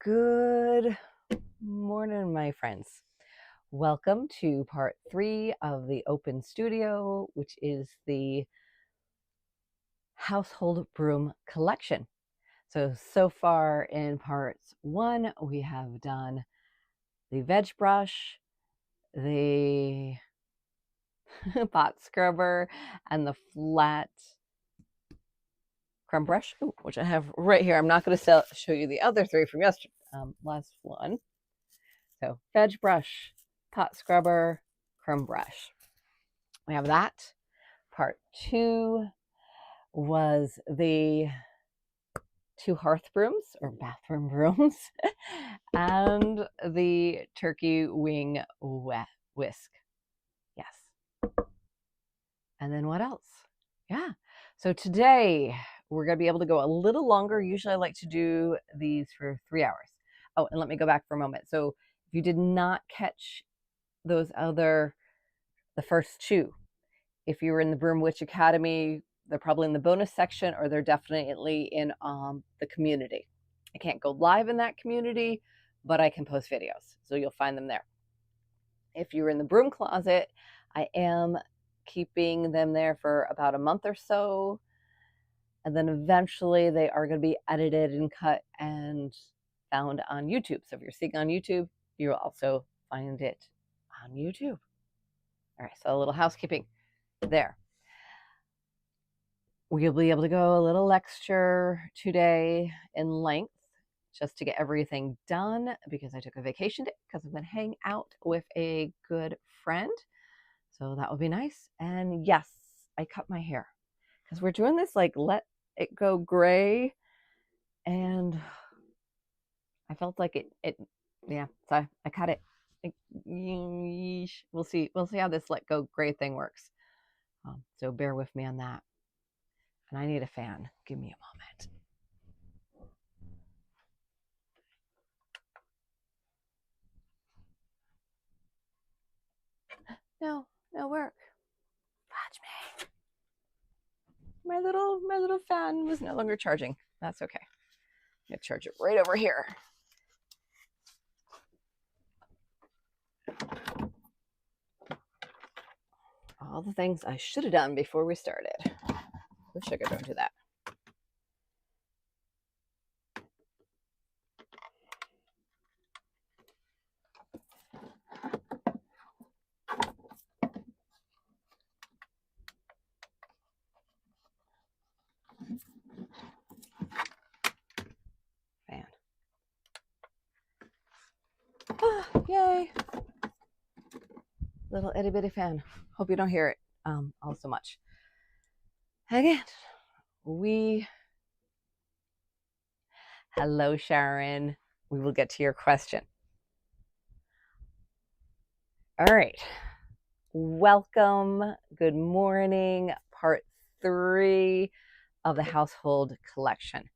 Good morning, my friends. Welcome to part 3 of the open studio, which is the Household Broom Collection. So far in parts 1, we have done the veg brush, the pot scrubber, and the flat crumb brush, which I have right here. I'm not going to show you the other 3 from yesterday, last one. So veg brush, pot scrubber, crumb brush. We have that. Part 2 was the 2 hearth brooms or bathroom brooms and the turkey wing whisk. Yes. And then what else? Yeah. So today we're going to be able to go a little longer. Usually I like to do these for 3 hours. Oh, and let me go back for a moment. So if you did not catch those the first 2, if you were in the Broom Witch Academy, they're probably in the bonus section, or they're definitely in the community. I can't go live in that community, but I can post videos, so you'll find them there. If you're in the broom closet, I am keeping them there for about a month or so, and then eventually they are going to be edited and cut and found on YouTube. So if you're seeing on YouTube, you'll also find it on YouTube. All right, so a little housekeeping there. We'll be able to go a little extra today in length just to get everything done because I took a vacation day because I'm going to hang out with a good friend. So that will be nice. And yes, I cut my hair because we're doing this like let it go gray. And I felt like yeah, so I cut it. We'll see how this let go gray thing works. So bear with me on that. And I need a fan. Give me a moment. No work. Watch me. My little fan was no longer charging. That's okay. I'm gonna charge it right over here. All the things I should have done before we started. Wish I could don't do that. Fan. Ah, yay. Little itty bitty fan. Hope you don't hear it all so much. Again, hello, Sharon. We will get to your question. All right. Welcome. Good morning. Part 3 of the Household Collection.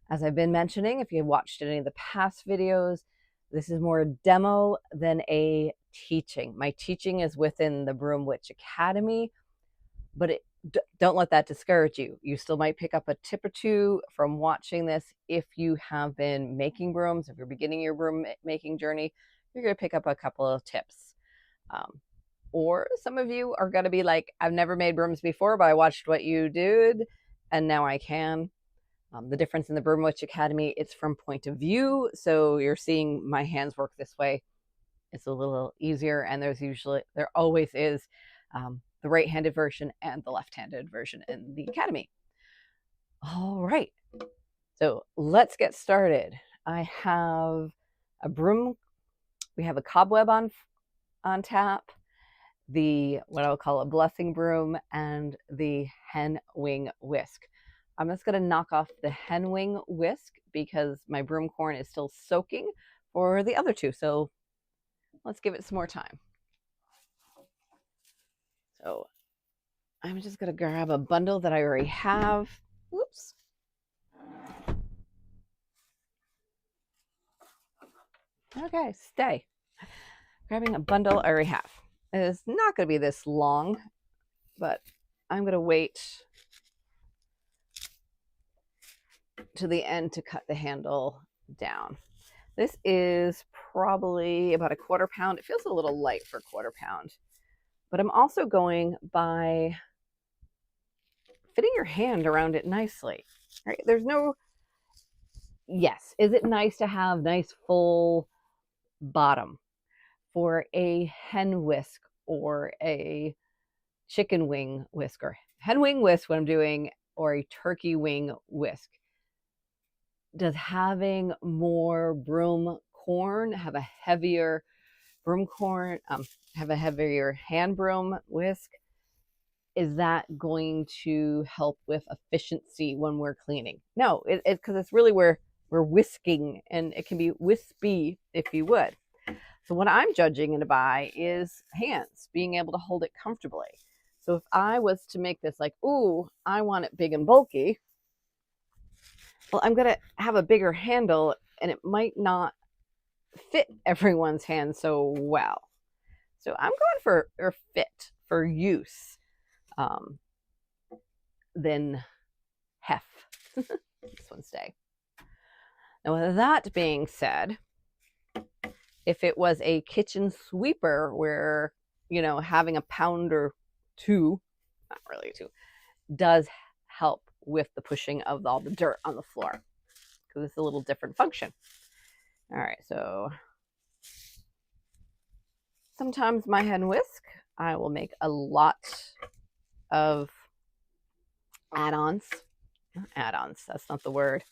As I've been mentioning, if you watched any of the past videos, this is more a demo than a teaching. My teaching is within the Broom Witch Academy, but don't let that discourage you. You still might pick up a tip or 2 from watching this. If you have been making brooms, if you're beginning your broom making journey, you're going to pick up a couple of tips. Or some of you are going to be like, I've never made brooms before, but I watched what you did, and now I can. The difference in the Broom Witch Academy, it's from point of view. So you're seeing my hands work this way. It's a little easier, and there always is the right-handed version and the left-handed version in the Academy. All right, so let's get started. I have a broom. We have a cobweb on tap, what I'll call a blessing broom, and the hen wing whisk. I'm just going to knock off the hen wing whisk because my broom corn is still soaking for the other 2. So let's give it some more time. So I'm just going to grab a bundle that I already have. Whoops. Okay, stay. Grabbing a bundle I already have. It's not going to be this long, but I'm going to wait to the end to cut the handle down. This is probably about a 1/4 pound. It feels a little light for 1/4 pound, but I'm also going by fitting your hand around it nicely. Right? There's no, yes, is it nice to have nice full bottom for a hen whisk or a chicken wing whisk or hen wing whisk what I'm doing, or a turkey wing whisk? Does having more broom corn have a heavier broom corn, have a heavier hand broom whisk? Is that going to help with efficiency when we're cleaning? No, because it's really where we're whisking, and it can be wispy if you would. So what I'm judging it by is hands, being able to hold it comfortably. So if I was to make this like, ooh, I want it big and bulky, well, I'm going to have a bigger handle, and it might not fit everyone's hand so well. So I'm going for fit, for use, than hef. This one stay. Now, with that being said, if it was a kitchen sweeper where, you know, having a pound or two, not really two, does help with the pushing of all the dirt on the floor, because it's a little different function. All right, so sometimes my hen whisk, I will make a lot of add-ons. Add-ons, that's not the word.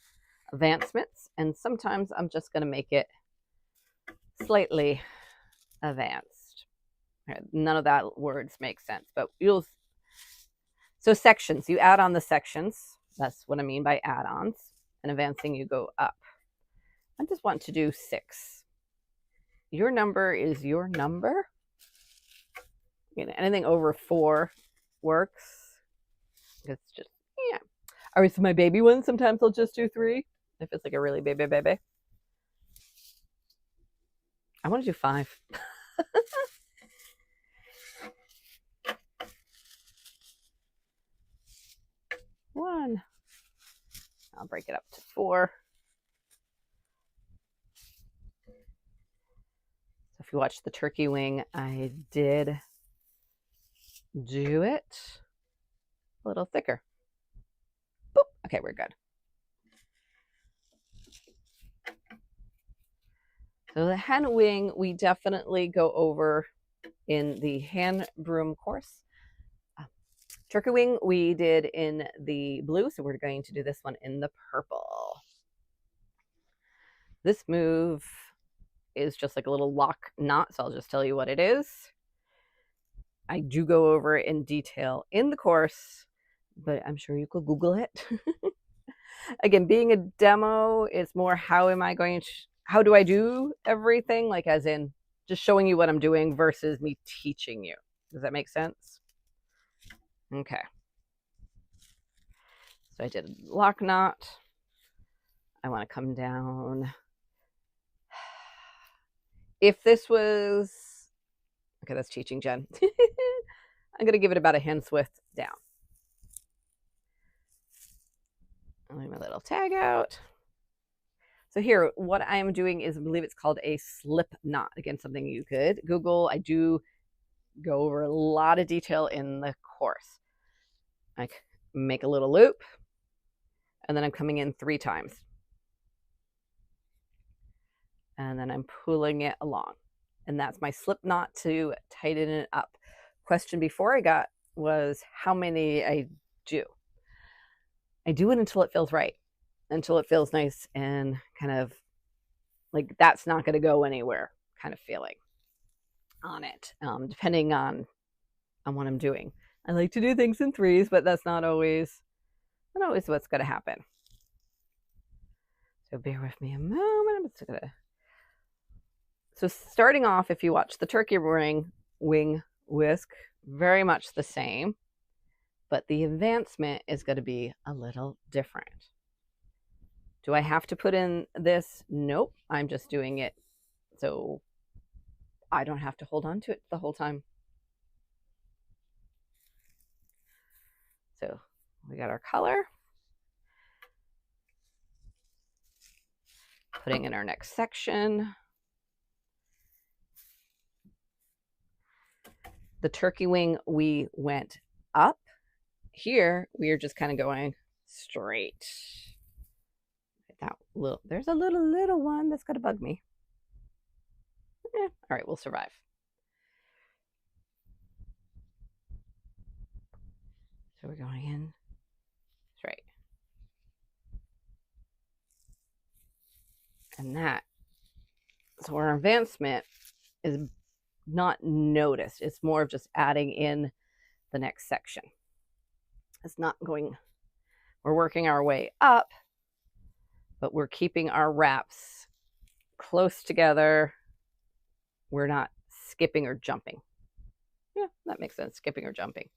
Advancements. And sometimes I'm just going to make it slightly advanced. None of that words make sense, but you'll. So sections, you add on the sections. That's what I mean by add-ons. And advancing, you go up. I just want to do 6. Your number is your number. You know, anything over 4 works. It's just, yeah. All right, so my baby one, sometimes I'll just do 3 if it's like a really baby. I want to do 5. One. I'll break it up to 4. So if you watch the turkey wing, I did do it a little thicker. Boop. Okay, we're good. So the hen wing, we definitely go over in the hand broom course. Turkey wing, we did in the blue, so we're going to do this one in the purple. This move is just like a little lock knot, so I'll just tell you what it is. I do go over it in detail in the course, but I'm sure you could Google it. Again, being a demo, it's more how do I do everything? Like as in just showing you what I'm doing versus me teaching you. Does that make sense? Okay. So I did a lock knot. I want to come down. If this was, okay, that's teaching Jen. I'm going to give it about a hand's width down. I'll leave my little tag out. So here, what I'm doing is, I believe it's called a slip knot. Again, something you could Google. I do go over a lot of detail in the course. I make a little loop, and then I'm coming in 3 times. And then I'm pulling it along. And that's my slip knot to tighten it up. Question before I got was how many I do. I do it until it feels right, until it feels nice and kind of like that's not going to go anywhere kind of feeling on it, depending on what I'm doing. I like to do things in 3s, but that's not always what's going to happen. So bear with me a moment. I'm just going to. So starting off, if you watch the turkey wing whisk, very much the same, but the advancement is going to be a little different. Do I have to put in this? Nope. I'm just doing it so I don't have to hold on to it the whole time. So we got our color. Putting in our next section. The turkey wing, we went up. Here, we are just kind of going straight. That little, there's a little one that's going to bug me. All right, we'll survive. So we're going in straight. And that, so our advancement is not noticed. It's more of just adding in the next section. It's not going, we're working our way up, but we're keeping our wraps close together. We're not skipping or jumping. Yeah, that makes sense, skipping or jumping.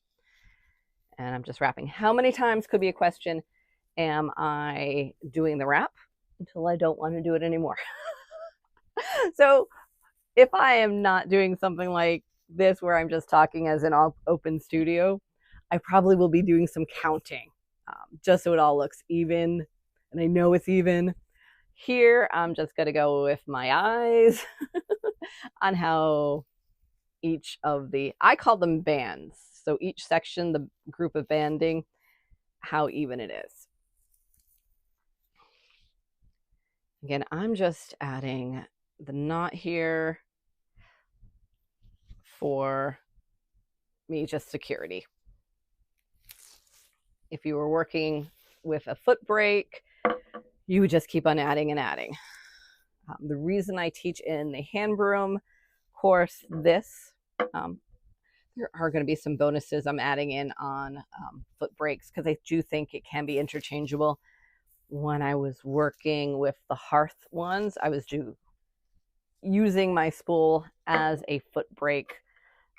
And I'm just wrapping. How many times could be a question, am I doing the wrap until I don't want to do it anymore? So if I am not doing something like this where I'm just talking as an open studio, I probably will be doing some counting, just so it all looks even, and I know it's even. Here, I'm just going to go with my eyes on how each of the, I call them bands. So each section, the group of banding, how even it is. Again, I'm just adding the knot here for me, just security. If you were working with a foot break, you would just keep on adding and adding. The reason I teach in the hand broom course this, there are going to be some bonuses I'm adding in on foot breaks, because I do think it can be interchangeable. When I was working with the Hearth ones, I was using my spool as a foot break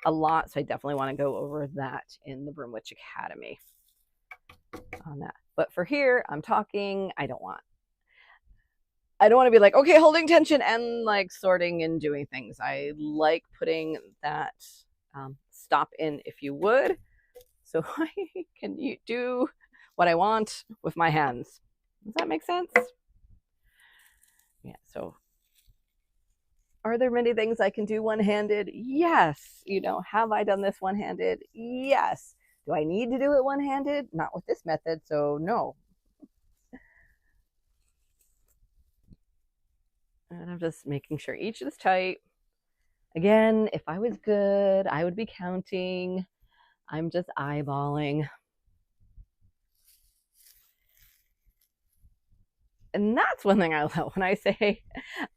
a lot, so I definitely want to go over that in the Broom Witch Academy on that. But for here, I'm talking, I don't want to be like, okay, holding tension and like sorting and doing things. I like putting that stop in, if you would, so I can do what I want with my hands. Does that make sense? Yeah, so are there many things I can do one-handed? Yes. You know, have I done this one-handed? Yes. Do I need to do it one-handed? Not with this method, so no. And I'm just making sure each is tight. Again, if I was good, I would be counting. I'm just eyeballing. And that's one thing I love when I say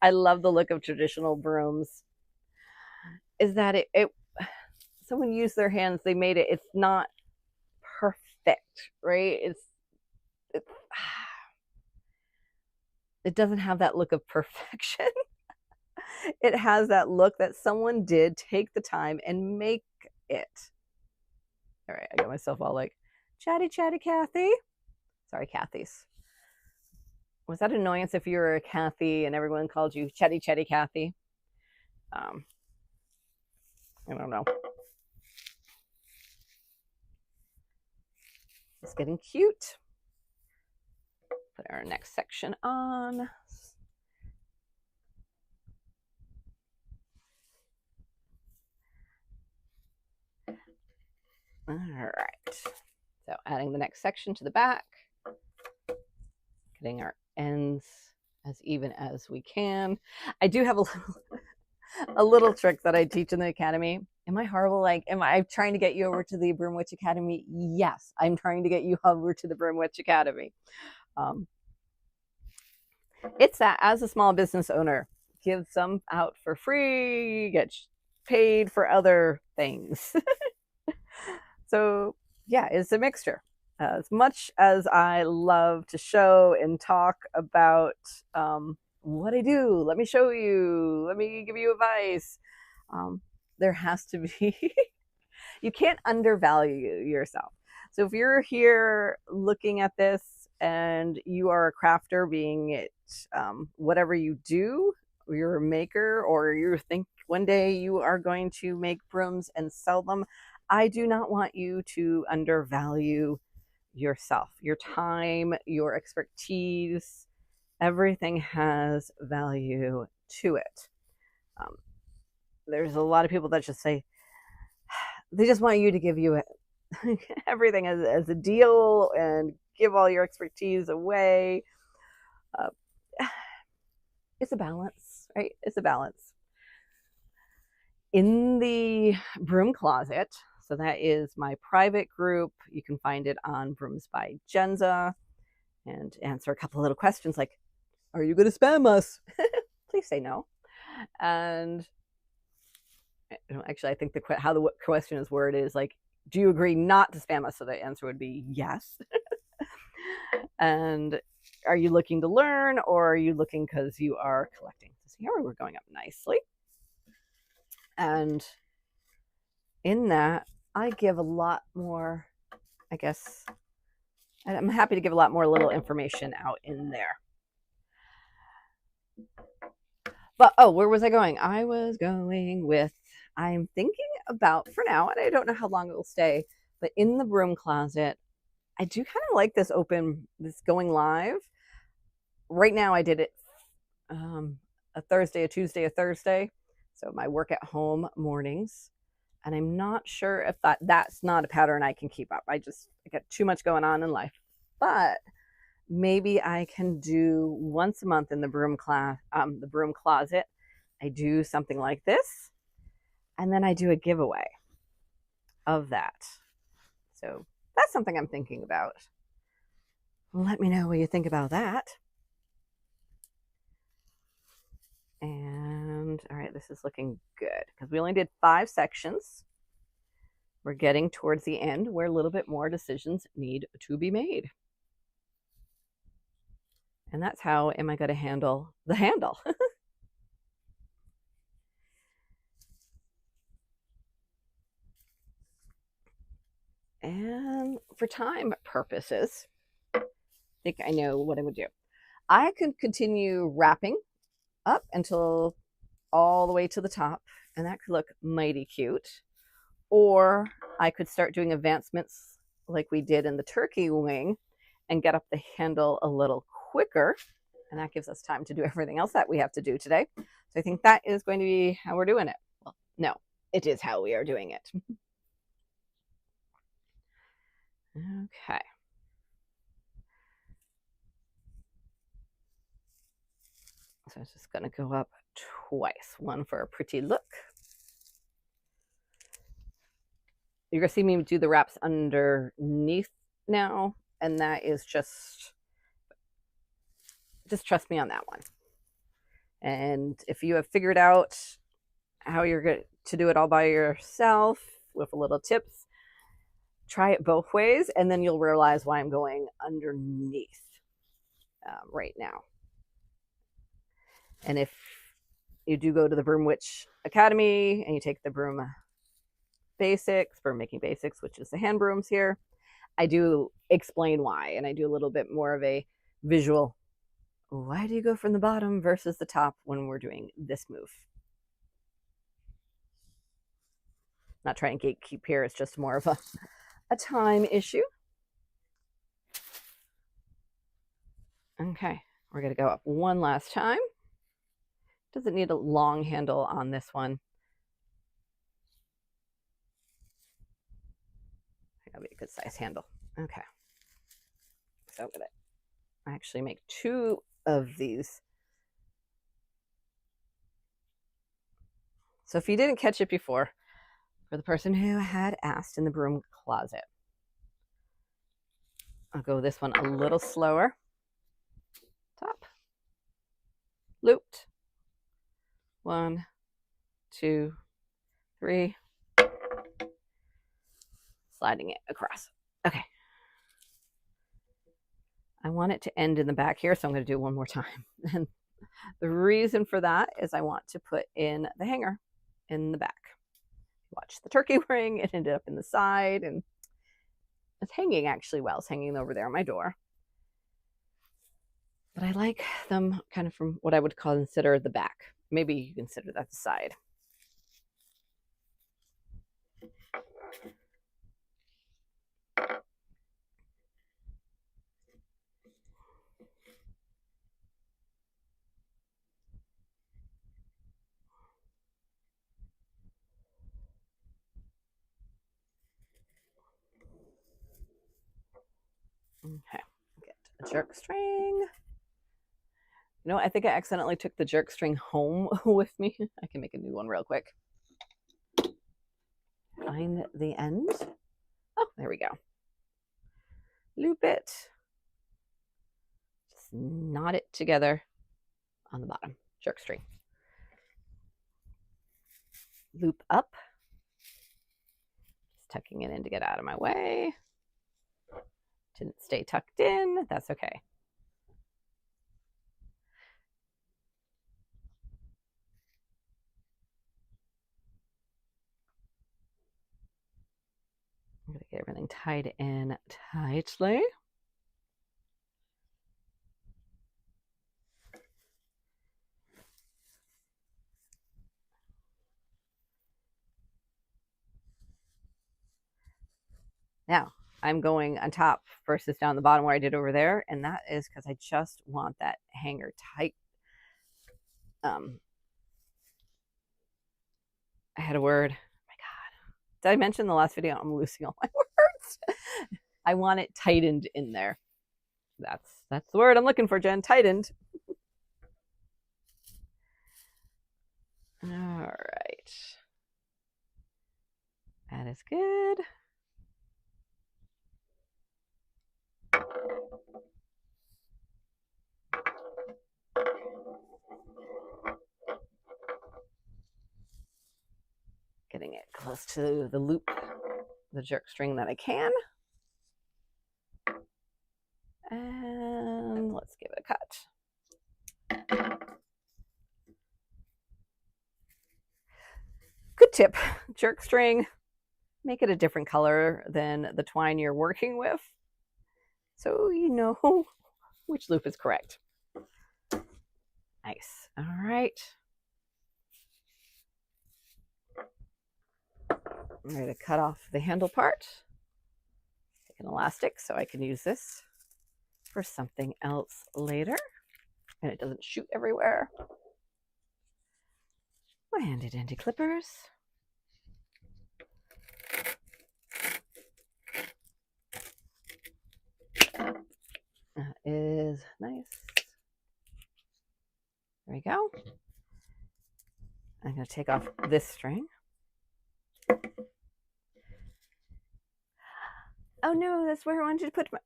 I love the look of traditional brooms, is that someone used their hands, they made it, it's not perfect, right? It doesn't have that look of perfection. It has that look that someone did take the time and make it. All right, I got myself all like, chatty Kathy. Sorry, Kathy's. Was that annoyance if you were a Kathy and everyone called you chatty Kathy? I don't know. It's getting cute. Put our next section on. All right. So adding the next section to the back. Getting our ends as even as we can. I do have a little trick that I teach in the academy. Am I horrible? Like, am I trying to get you over to the Broom Witch Academy? Yes, I'm trying to get you over to the Broom Witch Academy. It's that as a small business owner, give some out for free, get paid for other things. So yeah, it's a mixture. As much as I love to show and talk about what I do, let me show you, let me give you advice. There has to be, you can't undervalue yourself. So if you're here looking at this and you are a crafter, being it whatever you do, or you're a maker, or you think one day you are going to make brooms and sell them, I do not want you to undervalue yourself, your time, your expertise, everything has value to it. There's a lot of people that just say, they just want you to give you everything as a deal and give all your expertise away. It's a balance, right? It's a balance. In the Broom Closet, so that is my private group. You can find it on Brooms by Jenza and answer a couple of little questions like, are you going to spam us? Please say no. And actually, I think how the question is worded is like, do you agree not to spam us? So the answer would be yes. And are you looking to learn, or are you looking because you are collecting? So here we're going up nicely. And in that, I give a lot more, I guess, I'm happy to give a lot more little information out in there. But, oh, where was I going? I was going with, I'm thinking about, for now, and I don't know how long it will stay, but in the Broom Closet, I do kind of like this going live. Right now I did it a Thursday, a Tuesday, a Thursday. So my work at home mornings. And I'm not sure if that's not a pattern I can keep up. I got too much going on in life. But maybe I can do once a month in the Broom Closet. I do something like this. And then I do a giveaway of that. So that's something I'm thinking about. Let me know what you think about that. And all right, this is looking good because we only did 5 sections. We're getting towards the end where a little bit more decisions need to be made. And that's how am I going to handle the handle? And for time purposes, I think I know what I would do. I could continue wrapping up until all the way to the top, and that could look mighty cute. Or I could start doing advancements like we did in the turkey wing and get up the handle a little quicker. And that gives us time to do everything else that we have to do today. So I think that is going to be how we're doing it. Well, no, it is how we are doing it. Okay. So I'm just going to go up twice. One for a pretty look. You're going to see me do the wraps underneath now. And that is just trust me on that one. And if you have figured out how you're going to do it all by yourself with a little tips, try it both ways, and then you'll realize why I'm going underneath right now. And if you do go to the Broom Witch Academy and you take the Broom Basics, Broom Making Basics, which is the hand brooms here, I do explain why, and I do a little bit more of a visual. Why do you go from the bottom versus the top when we're doing this move? Not trying to gatekeep here, it's just more of a time issue. Okay, we're going to go up one last time. Doesn't need a long handle on this one. That'll be a good size handle. Okay. So I'm going to actually make 2 of these. So if you didn't catch it before, for the person who had asked in the Broom Closet, I'll go this one a little slower. Top. Looped. 1, 2, 3. Sliding it across. Okay. I want it to end in the back here, so I'm going to do it one more time. And the reason for that is I want to put in the hanger in the back. Watch the turkey ring. It ended up in the side, and it's hanging actually well. It's hanging over there on my door. But I like them kind of from what I would consider the back. Maybe you consider that the side. Okay, get a jerk string. You know, I think I accidentally took the jerk string home with me. I can make a new one real quick. Find the end. Oh, there we go. Loop it. Just knot it together on the bottom. Jerk string. Loop up. Just tucking it in to get out of my way. Didn't stay tucked in. That's okay. I'm going to get everything tied in tightly. Now, I'm going on top versus down the bottom where I did over there, and that is because I just want that hanger tight. I had a word. Oh my God. Did I mention in the last video I'm losing all my words? I want it tightened in there. That's the word I'm looking for, Jen. Tightened. All right. That is good. Getting it close to the loop, the jerk string that I can. And let's give it a cut. Good tip, jerk string, make it a different color than the twine you're working with, so you know which loop is correct. Nice. All right. I'm ready to cut off the handle part. Take an elastic so I can use this for something else later, and it doesn't shoot everywhere. My handy dandy clippers. That is nice. There we go. I'm going to take off this string. Oh no, that's where I wanted to put my...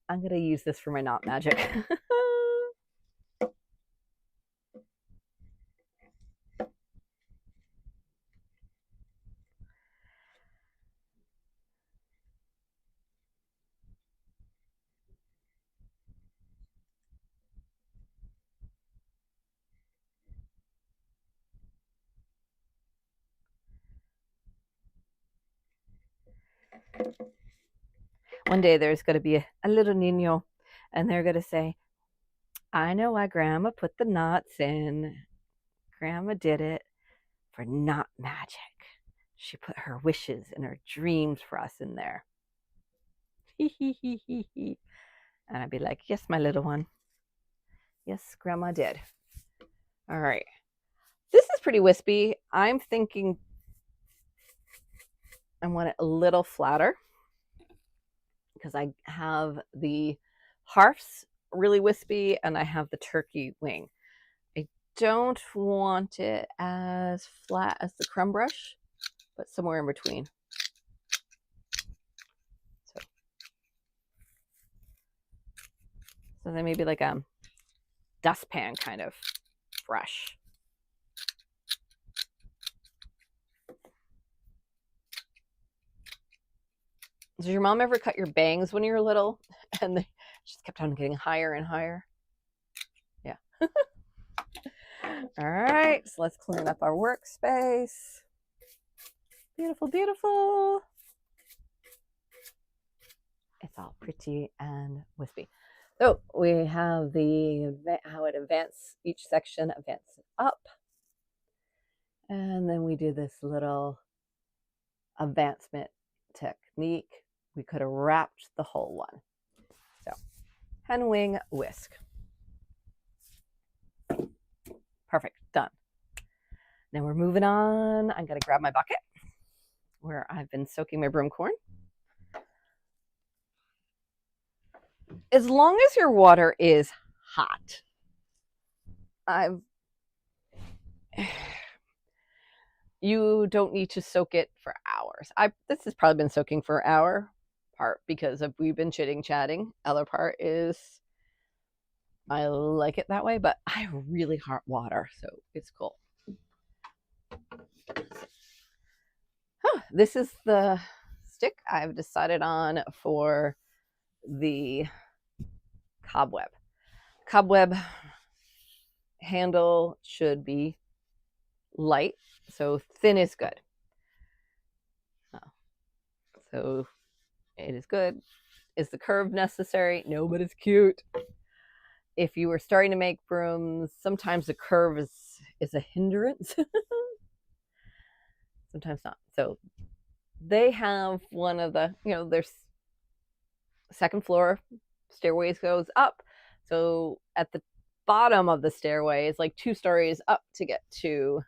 I'm going to use this for my knot magic. One day there's going to be a little niño, and they're going to say, I know why Grandma put the knots in. Grandma did it for knot magic. She put her wishes and her dreams for us in there. And I'd be like, yes, my little one. Yes, Grandma did. All right. This is pretty wispy. I'm thinking I want it a little flatter because I have the Hearths really wispy and I have the turkey wing. I don't want it as flat as the Crumb brush, but somewhere in between. So then maybe like a dustpan kind of brush. Did your mom ever cut your bangs when you were little and they just kept on getting higher and higher? Yeah. All right, so let's clean up our workspace. Beautiful, beautiful. It's all pretty and wispy. So we have the how it advances, each section advances up. And then we do this little advancement technique. We could have wrapped the whole one. So, hen wing whisk. Perfect, done. Now we're moving on. I'm going to grab my bucket where I've been soaking my broom corn. as long as your water is hot. You don't need to soak it for hours. This has probably been soaking for an hour, part because we've been chatting. Other part is I like it that way, but I have really hot water, so it's cool. This is the stick I've decided on for the Cobweb. Cobweb handle should be light, so thin is good. So it is good. Is the curve necessary? No, but it's cute. If you were starting to make brooms, sometimes the curve is a hindrance. Sometimes not. So they have one of the, their second floor stairways goes up. So at the bottom of the stairway is like 2 stories up to get to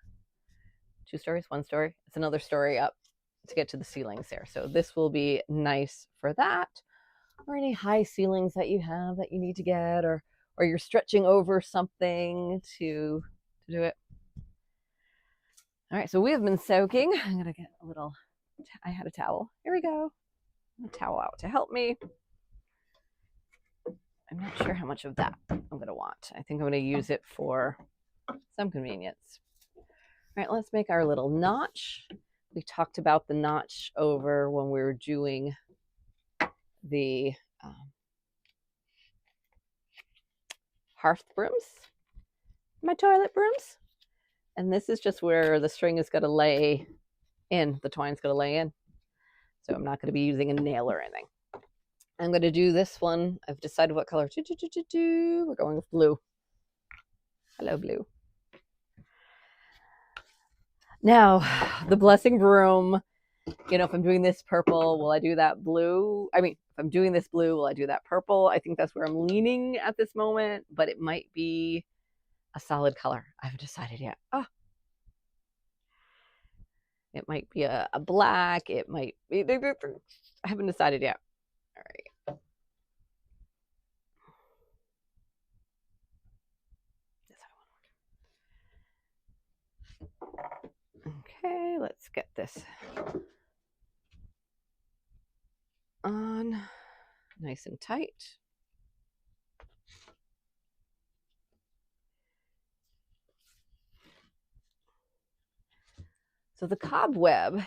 2 stories, 1 story. It's another story up to get to the ceilings there. So this will be nice for that, or any high ceilings that you have that you need to get, or you're stretching over something to do it. All right, so we have been soaking. I'm gonna get a little, I had a towel. Here we go. A towel out to help me. I'm not sure how much of that I'm gonna want. I think I'm gonna use it for some convenience. All right, let's make our little notch. We talked about the notch over when we were doing the Hearth brooms, my toilet brooms. And this is just where the string is going to lay in, the twine's going to lay in. So I'm not going to be using a nail or anything. I'm going to do this one. I've decided what color. We're going with blue. Hello, blue. Now, the blessing broom, if I'm doing this purple, will I do that blue? I mean, if I'm doing this blue, will I do that purple? I think that's where I'm leaning at this moment, but it might be a solid color. I haven't decided yet. Oh. It might be a black. It might be, I haven't decided yet. All right. Okay, let's get this on nice and tight. So the Cobweb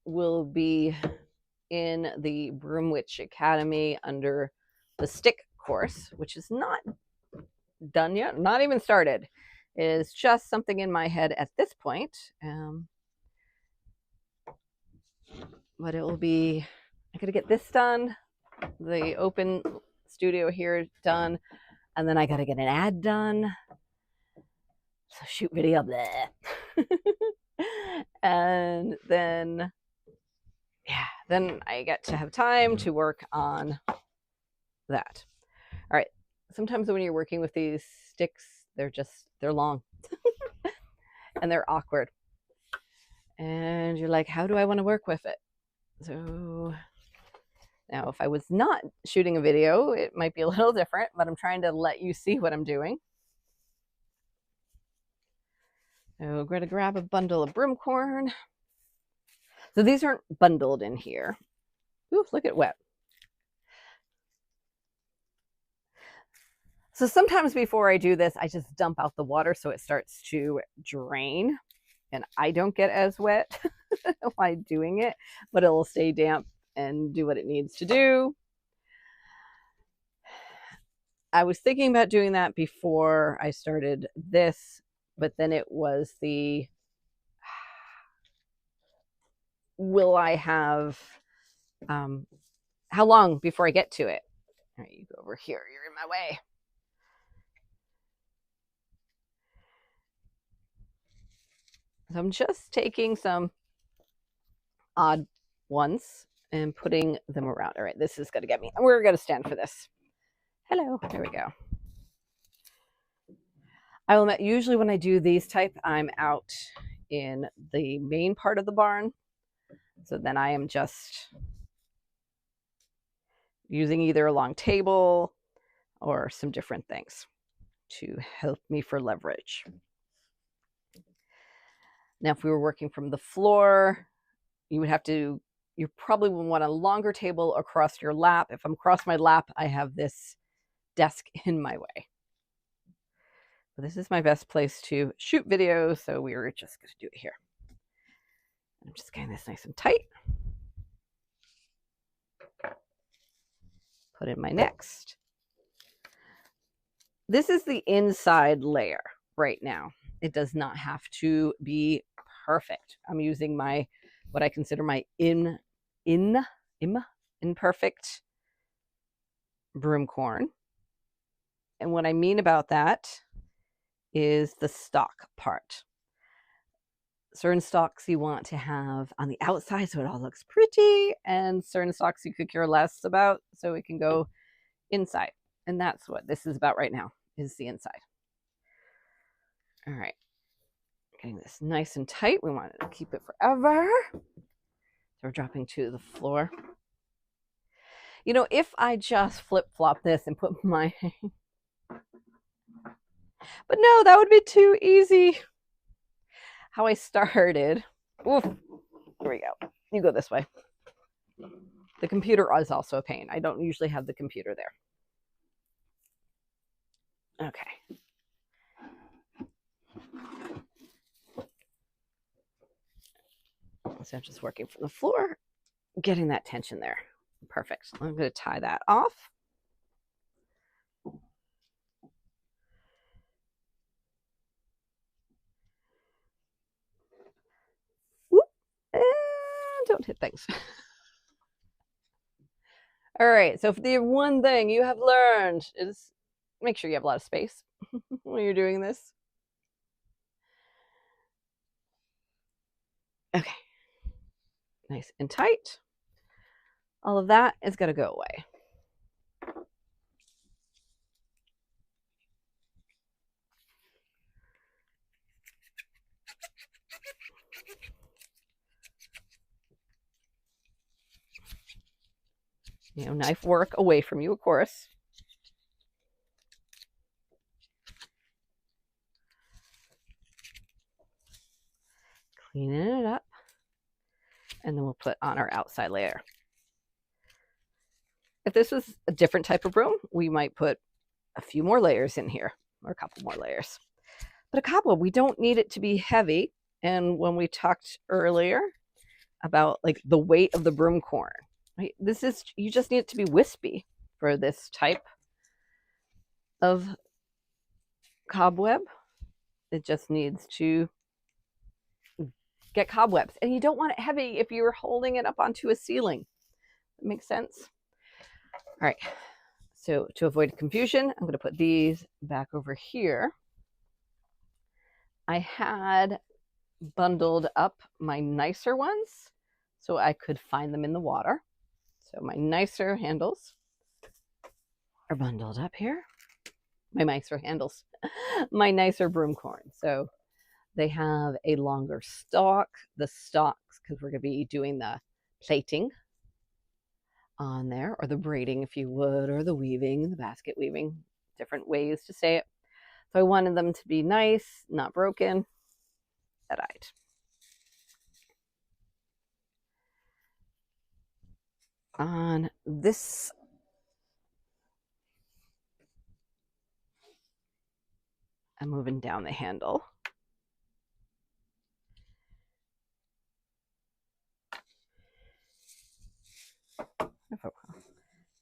will be in the Broom Witch Academy under the stick course, which is not done yet, not even started. It is just something in my head at this point. But it will be, I gotta get this done, the open studio here done, and then I gotta get an ad done. So shoot video, blah. And then, then I get to have time to work on that. All right. Sometimes when you're working with these sticks, they're long and they're awkward. And you're like, how do I want to work with it? So now if I was not shooting a video, it might be a little different, but I'm trying to let you see what I'm doing. So we're going to grab a bundle of broom corn. So these aren't bundled in here. Ooh, look at wet. So sometimes before I do this, I just dump out the water so it starts to drain and I don't get as wet while doing it, but it will stay damp and do what it needs to do. I was thinking about doing that before I started this, but then it was the, will I have, how long before I get to it? All right, you go over here, you're in my way. So I'm just taking some odd ones and putting them around. All right, this is going to get me. We're going to stand for this. Hello. There we go. I will admit, usually when I do these type, I'm out in the main part of the barn. So then I am just using either a long table or some different things to help me for leverage. Now, if we were working from the floor, you probably would want a longer table across your lap. If I'm across my lap, I have this desk in my way. But this is my best place to shoot videos, so we're just going to do it here. I'm just getting this nice and tight. Put in my next. This is the inside layer right now. It does not have to be perfect. I'm using what I consider my imperfect broom corn. And what I mean about that is the stalk part. Certain stalks you want to have on the outside so it all looks pretty, and certain stalks you could care less about so it can go inside. And that's what this is about right now, is the inside. All right, getting this nice and tight. We want to keep it forever. So we're dropping to the floor. You know, if I just flip-flop this and put my... But no, that would be too easy. How I started. Oof. Here we go. You go this way. The computer is also a pain. I don't usually have the computer there. Okay. So I'm just working from the floor, getting that tension there. Perfect. I'm going to tie that off. Whoop. And don't hit things. All right. So if the one thing you have learned is make sure you have a lot of space when you're doing this. Okay. Nice and tight. All of that is going to go away. You know, knife work away from you, of course. Cleaning it up. And then we'll put on our outside layer. If this was a different type of broom, we might put a few more layers in here, or a couple more layers. But a cobweb, we don't need it to be heavy. And when we talked earlier about like the weight of the broom corn, right? You just need it to be wispy for this type of cobweb. It just needs to get cobwebs. And you don't want it heavy if you're holding it up onto a ceiling. That makes sense? All right. So to avoid confusion, I'm going to put these back over here. I had bundled up my nicer ones so I could find them in the water. So my nicer handles are bundled up here. My nicer handles, my nicer broom corn. So they have a longer stalk. The stalks, because we're going to be doing the plaiting on there, or the braiding if you would, or the weaving, the basket weaving, different ways to say it. So I wanted them to be nice, not broken, that-eyed. On this, I'm moving down the handle.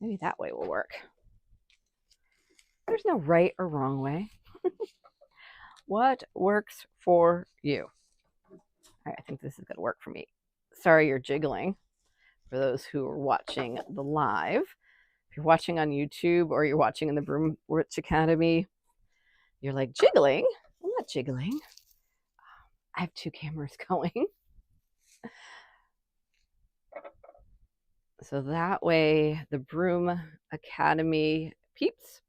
Maybe that way will work. There's no right or wrong way. What works for you? All right, I think this is going to work for me. Sorry you're jiggling. For those who are watching the live, if you're watching on YouTube or you're watching in the Broom Witch Academy, you're like, jiggling? I'm not jiggling. I have two cameras going. So that way the Broom Academy peeps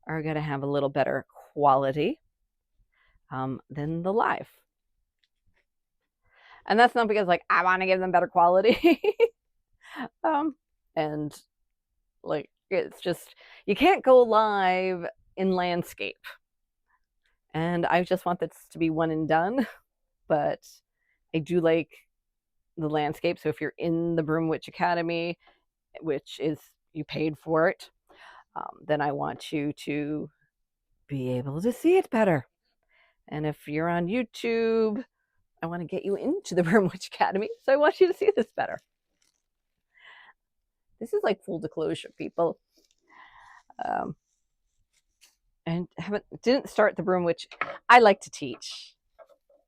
are going to have a little better quality than the live. And that's not because like I want to give them better quality. And like It's just, you can't go live in landscape. And I just want this to be one and done, but I do like the landscape. So if you're in the Broom Witch Academy, which is, you paid for it, then I want you to be able to see it better. And if you're on YouTube, I want to get you into the Broom Witch Academy, so I want you to see this better. This is like full disclosure, people. And didn't start the Broom Witch. I like to teach.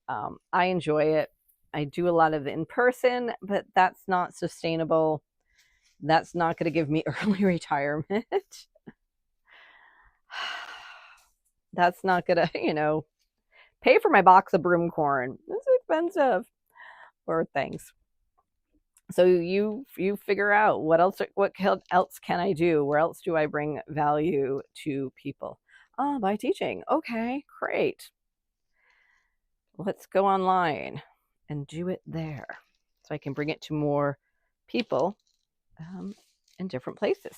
I enjoy it. I do a lot of in-person, but that's not sustainable. That's not going to give me early retirement. That's not going to, you know, pay for my box of broom corn. It's expensive. Or things. So you figure out what else can I do? Where else do I bring value to people? Oh, by teaching. Okay, great. Let's go online and do it there, so I can bring it to more people in different places.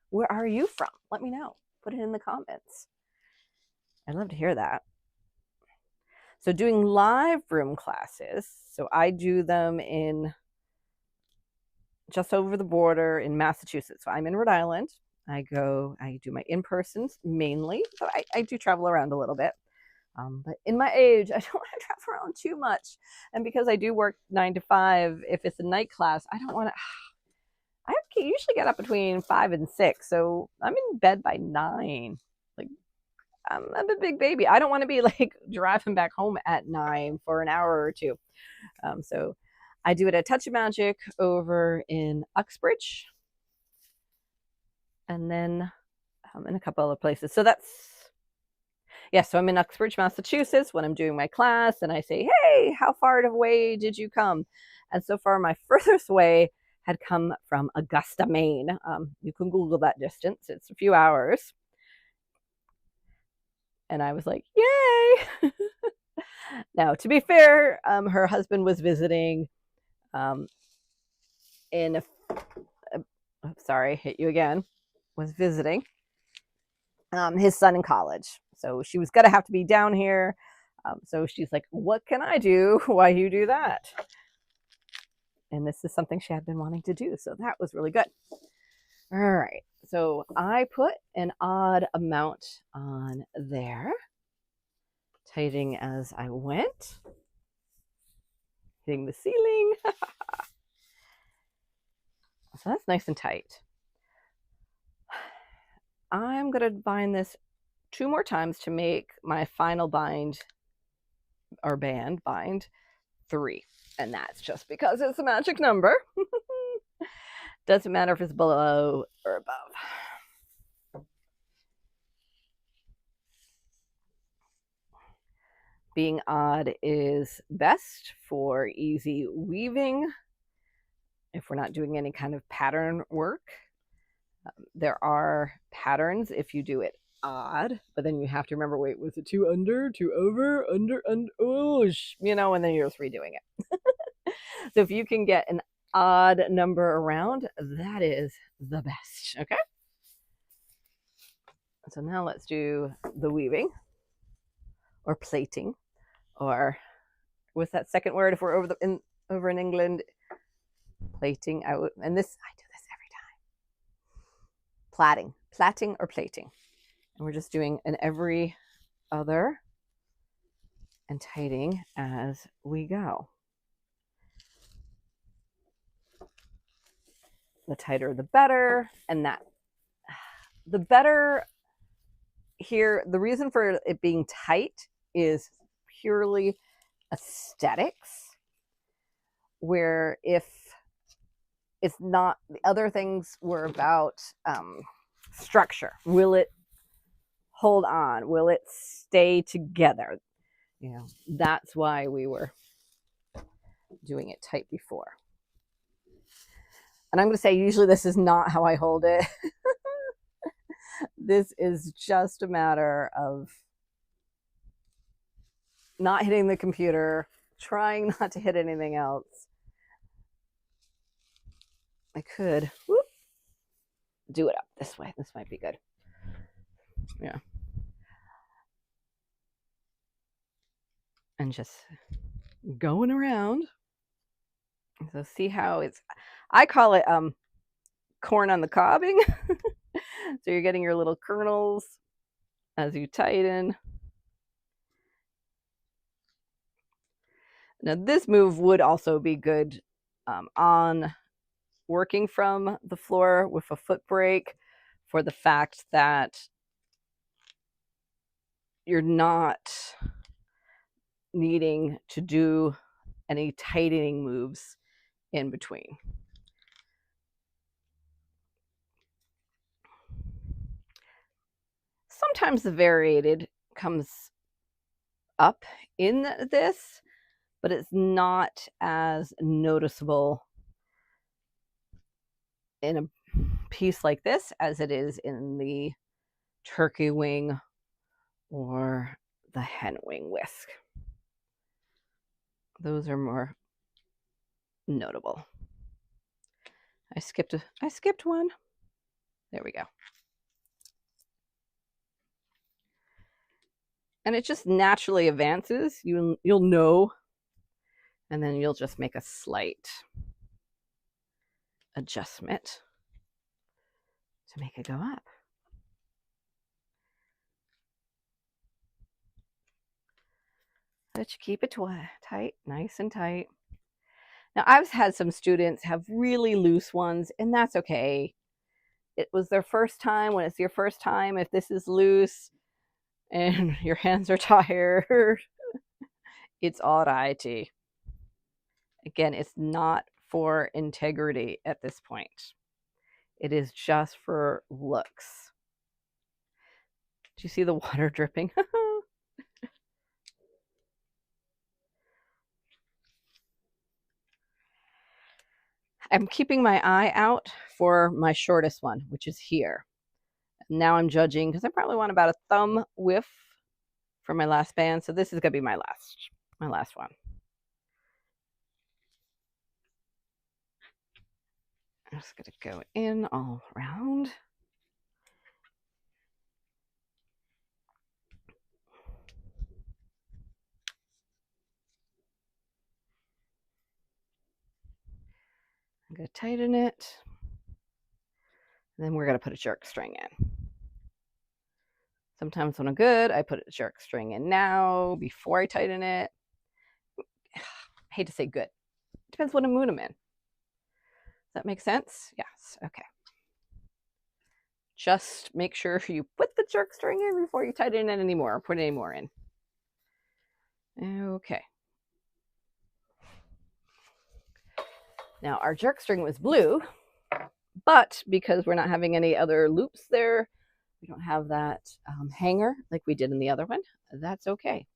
Where are you from? Let me know. Put it in the comments. I'd love to hear that. So doing live broom classes, so I do them in just over the border in Massachusetts. So I'm in Rhode Island. I do my in-persons mainly, but I do travel around a little bit. But in my age, I don't want to travel around too much. And because I do work 9 to 5, if it's a night class, I don't want to. I usually get up between 5 and 6, so I'm in bed by 9. Like, I'm a big baby. I don't want to be like driving back home at 9 for an hour or two. So I do it at Touch of Magic over in Uxbridge, and then in a couple other places. So that's, yeah, so I'm in Uxbridge, Massachusetts when I'm doing my class, and I say, hey, how far away did you come? And so far, my furthest away had come from Augusta, Maine. You can Google that distance. It's a few hours. And I was like, yay! Now, to be fair, her husband was visiting sorry, hit you again, was visiting his son in college. So she was going to have to be down here. So she's like, what can I do while you do that? And this is something she had been wanting to do. So that was really good. All right. So I put an odd amount on there, tightening as I went, hitting the ceiling. So that's nice and tight. I'm going to bind this 2 more times to make my final bind, or bind 3. And that's just because it's a magic number. Doesn't matter if it's below or above. Being odd is best for easy weaving if we're not doing any kind of pattern work. There are patterns if you do it odd, but then you have to remember, wait, was it 2 under, 2 over, under, oh, you know, and then you're just redoing it. So if you can get an odd number around, that is the best. Okay. So now let's do the weaving, or plaiting, or what's that second word if we're over in England? Plaiting out, and this, I do this every time. Plaiting or plaiting. And we're just doing an every other and tightening as we go. The tighter the better, and that the better here, the reason for it being tight is purely aesthetics, where if it's not, the other things were about structure. Will it hold on? Will it stay together? You know, that's why we were doing it tight before. And I'm going to say, usually this is not how I hold it. This is just a matter of not hitting the computer, trying not to hit anything else. I could do it up this way. This might be good. Yeah. And just going around. So see how it's, I call it corn on the cobbing. So you're getting your little kernels as you tighten. Now this move would also be good on working from the floor with a foot brake, for the fact that you're not needing to do any tightening moves in between. Sometimes the variated comes up in this, but it's not as noticeable in a piece like this as it is in the turkey wing or the hen wing whisk. Those are more notable. I skipped one. There we go. And it just naturally advances. You'll know, and then you'll just make a slight adjustment to make it go up. But you keep it tight, nice and tight. Now, I've had some students have really loose ones, and that's okay. It was their first time. When it's your first time, if this is loose and your hands are tired, it's all righty. Again, it's not for integrity at this point. It is just for looks. Do you see the water dripping? I'm keeping my eye out for my shortest one, which is here. Now I'm judging because I probably want about a thumb width for my last band. So this is going to be my last one. I'm just going to go in all around. I'm going to tighten it. And then we're going to put a jerk string in. Sometimes when I'm good, I put a jerk string in now before I tighten it. I hate to say good. Depends what mood I'm in. Does that make sense? Yes. Okay. Just make sure you put the jerk string in before you tighten it anymore or put any more in. Okay. Now our jerk string was blue, but because we're not having any other loops there, we don't have that hanger like we did in the other one. That's okay.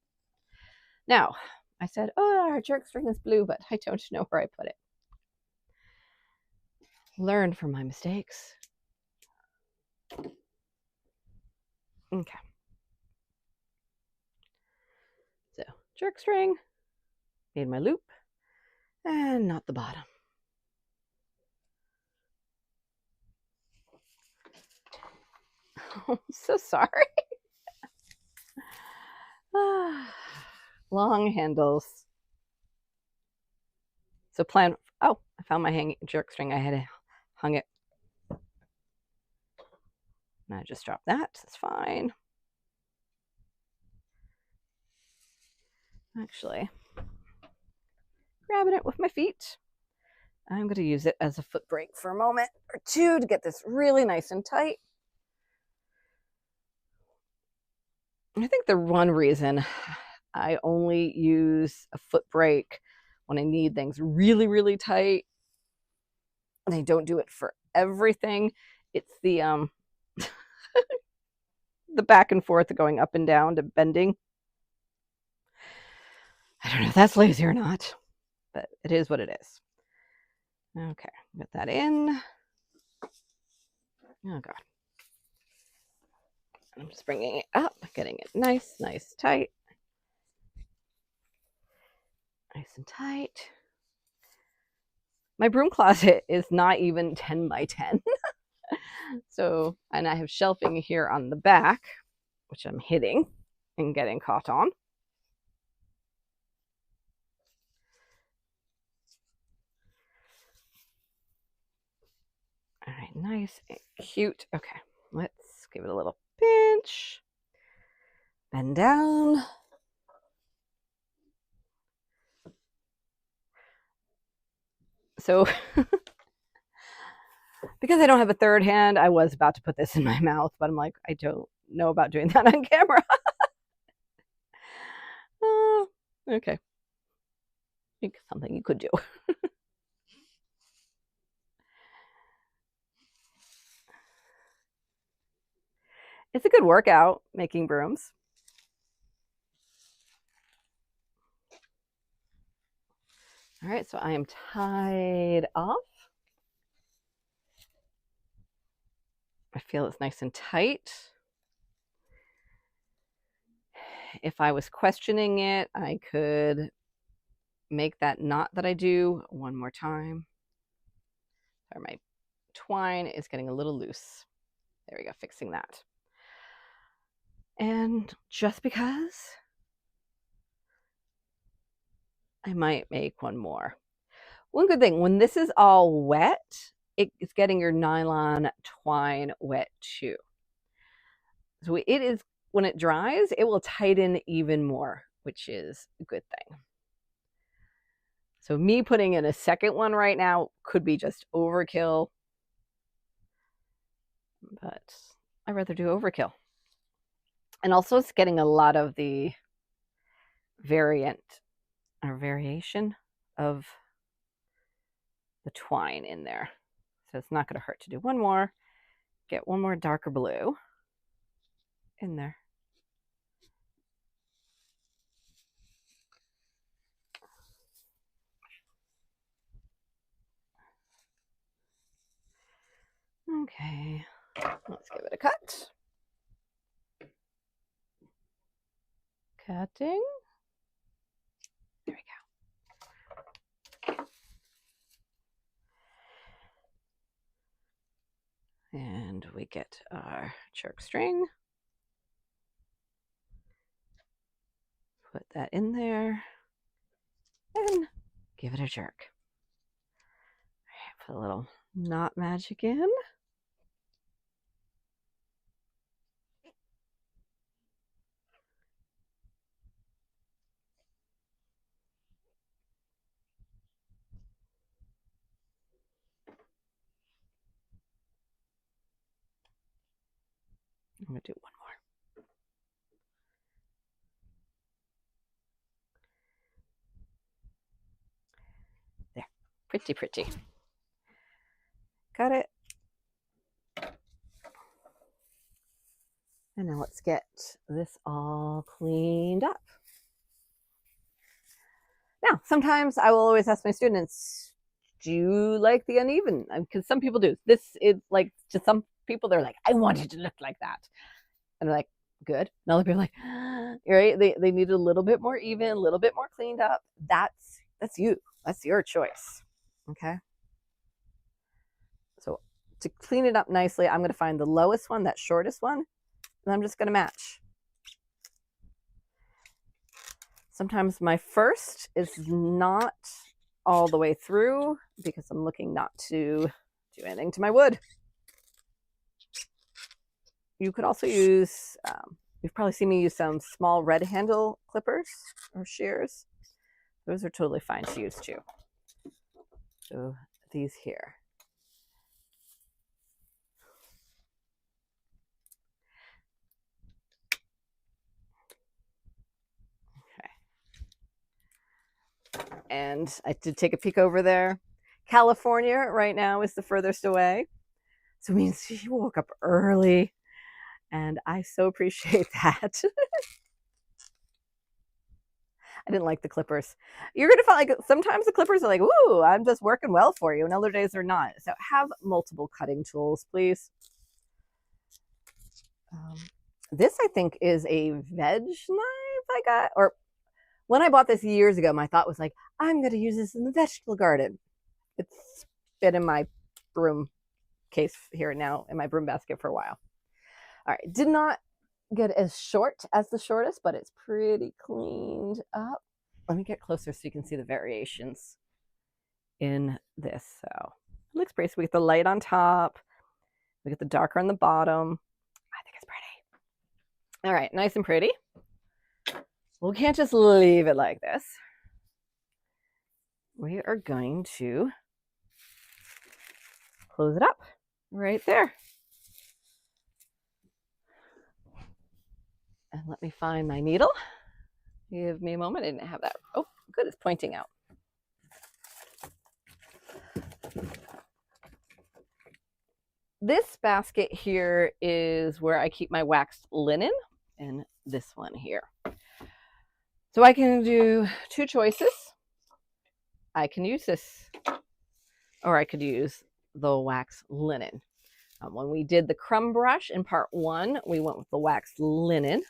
Now, I said, oh, our jerk string is blue, but I don't know where I put it. Learn from my mistakes. Okay. So, jerk string, made my loop, and not the bottom. I'm so sorry. Long handles. So plan, oh, I found my jerk string. I had hung it. And I just dropped that. That's fine. Actually, grabbing it with my feet. I'm going to use it as a foot brake for a moment or two to get this really nice and tight. I think the one reason I only use a foot brake when I need things really, really tight, and I don't do it for everything, it's the the back and forth, going up and down to bending. I don't know if that's lazy or not, but it is what it is. Okay, get that in. Oh God. I'm just bringing it up, getting it nice, tight. Nice and tight. My broom closet is not even 10 by 10. So, and I have shelving here on the back, which I'm hitting and getting caught on. All right, nice and cute. Okay, let's give it a little pinch. Bend down. So, because I don't have a third hand, I was about to put this in my mouth, but I'm like, I don't know about doing that on camera. Okay. I think something you could do. It's a good workout making brooms. All right, so I am tied off. I feel it's nice and tight. If I was questioning it, I could make that knot that I do one more time. Sorry, my twine is getting a little loose. There we go, fixing that. And just because, I might make one more. One good thing, when this is all wet, it's getting your nylon twine wet too. So it is, when it dries, it will tighten even more, which is a good thing. So me putting in a second one right now could be just overkill, but I'd rather do overkill. And also it's getting a lot of the variation of the twine in there. So it's not going to hurt to do one more. Get one more darker blue in there. Okay, let's give it a cut. Cutting. There we go. And we get our jerk string. Put that in there and give it a jerk. All right, put a little knot magic in. I'm going to do one more. There, pretty, pretty. Got it. And now let's get this all cleaned up. Now, sometimes I will always ask my students, do you like the uneven? Because some people do. This is like, to some people, they're like, I want it to look like that. And they're like, good. And other people are like, right? They need a little bit more even, a little bit more cleaned up. That's you. That's your choice. Okay. So to clean it up nicely, I'm going to find the lowest one, that shortest one, and I'm just going to match. Sometimes my first is not all the way through because I'm looking not to do anything to my wood. You could also use, you've probably seen me use some small red handle clippers or shears. Those are totally fine to use too. So these here. And I did take a peek over there. California right now is the furthest away. So it means she woke up early. And I so appreciate that. I didn't like the clippers. You're going to find like sometimes the clippers are like, ooh, I'm just working well for you. And other days they're not. So have multiple cutting tools, please. This, I think, is a veg knife I got. Or when I bought this years ago, my thought was like, I'm going to use this in the vegetable garden. It's been in my broom case here now in my broom basket for a while. All right, did not get as short as the shortest, but it's pretty cleaned up. Let me get closer so you can see the variations in this. So it looks pretty. So we get the light on top, we get the darker on the bottom. I think it's pretty. All right, nice and pretty. We can't just leave it like this. We are going to close it up right there. And let me find my needle. Give me a moment. I didn't have that. Oh, good. It's pointing out. This basket here is where I keep my waxed linen, and this one here. So I can do two choices. I can use this, or I could use the wax linen. When we did the crumb brush in part 1, we went with the waxed linen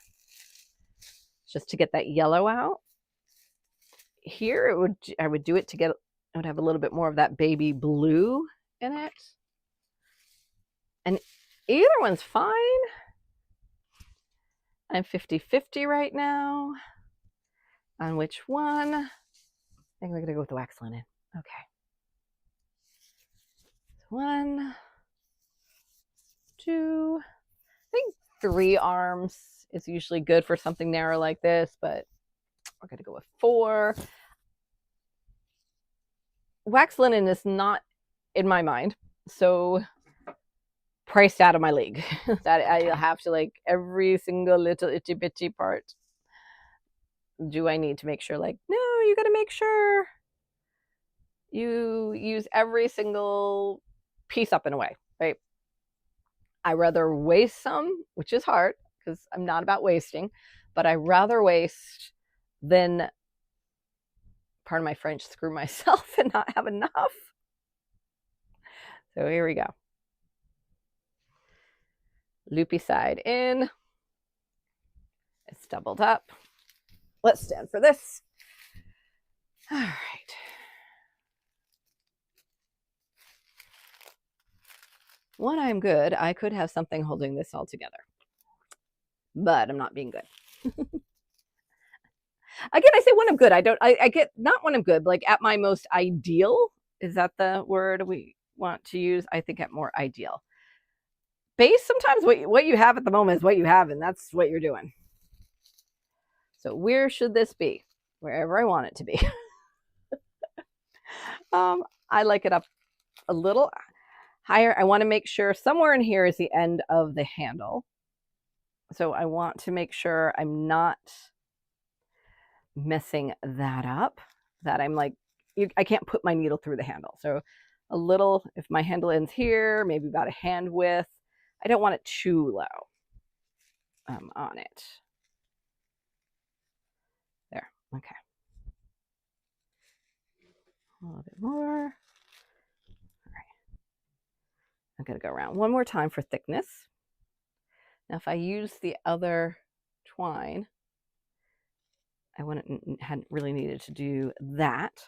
just to get that yellow out. Here, I would do it to get, I would have a little bit more of that baby blue in it. And either one's fine. I'm 50-50 right now on which one. I think we're going to go with the wax linen. Okay. 1, 2, I think 3 arms is usually good for something narrow like this, but we're going to go with 4. Wax linen is not, in my mind, so priced out of my league that I have to, like, every single little itty bitty part. Do I need to make sure, like, no, you got to make sure you use every single piece up and away, right? I rather waste some, which is hard because I'm not about wasting, but I rather waste than, pardon my French, screw myself and not have enough. So here we go. Loopy side in. It's doubled up. Let's stand for this. All right. When I'm good, I could have something holding this all together, but I'm not being good. Again, I say when I'm good. I get not when I'm good, but like at my most ideal. Is that the word we want to use? I think at more ideal. Base, sometimes what you have at the moment is what you have, and that's what you're doing. So where should this be? Wherever I want it to be. I like it up a little higher. I want to make sure somewhere in here is the end of the handle. So I want to make sure I'm not messing that up, that I'm like, I can't put my needle through the handle. So a little, if my handle ends here, maybe about a hand width. I don't want it too low on it. There, okay. A little bit more. All right. I'm going to go around one more time for thickness. Now, if I use the other twine, I hadn't really needed to do that.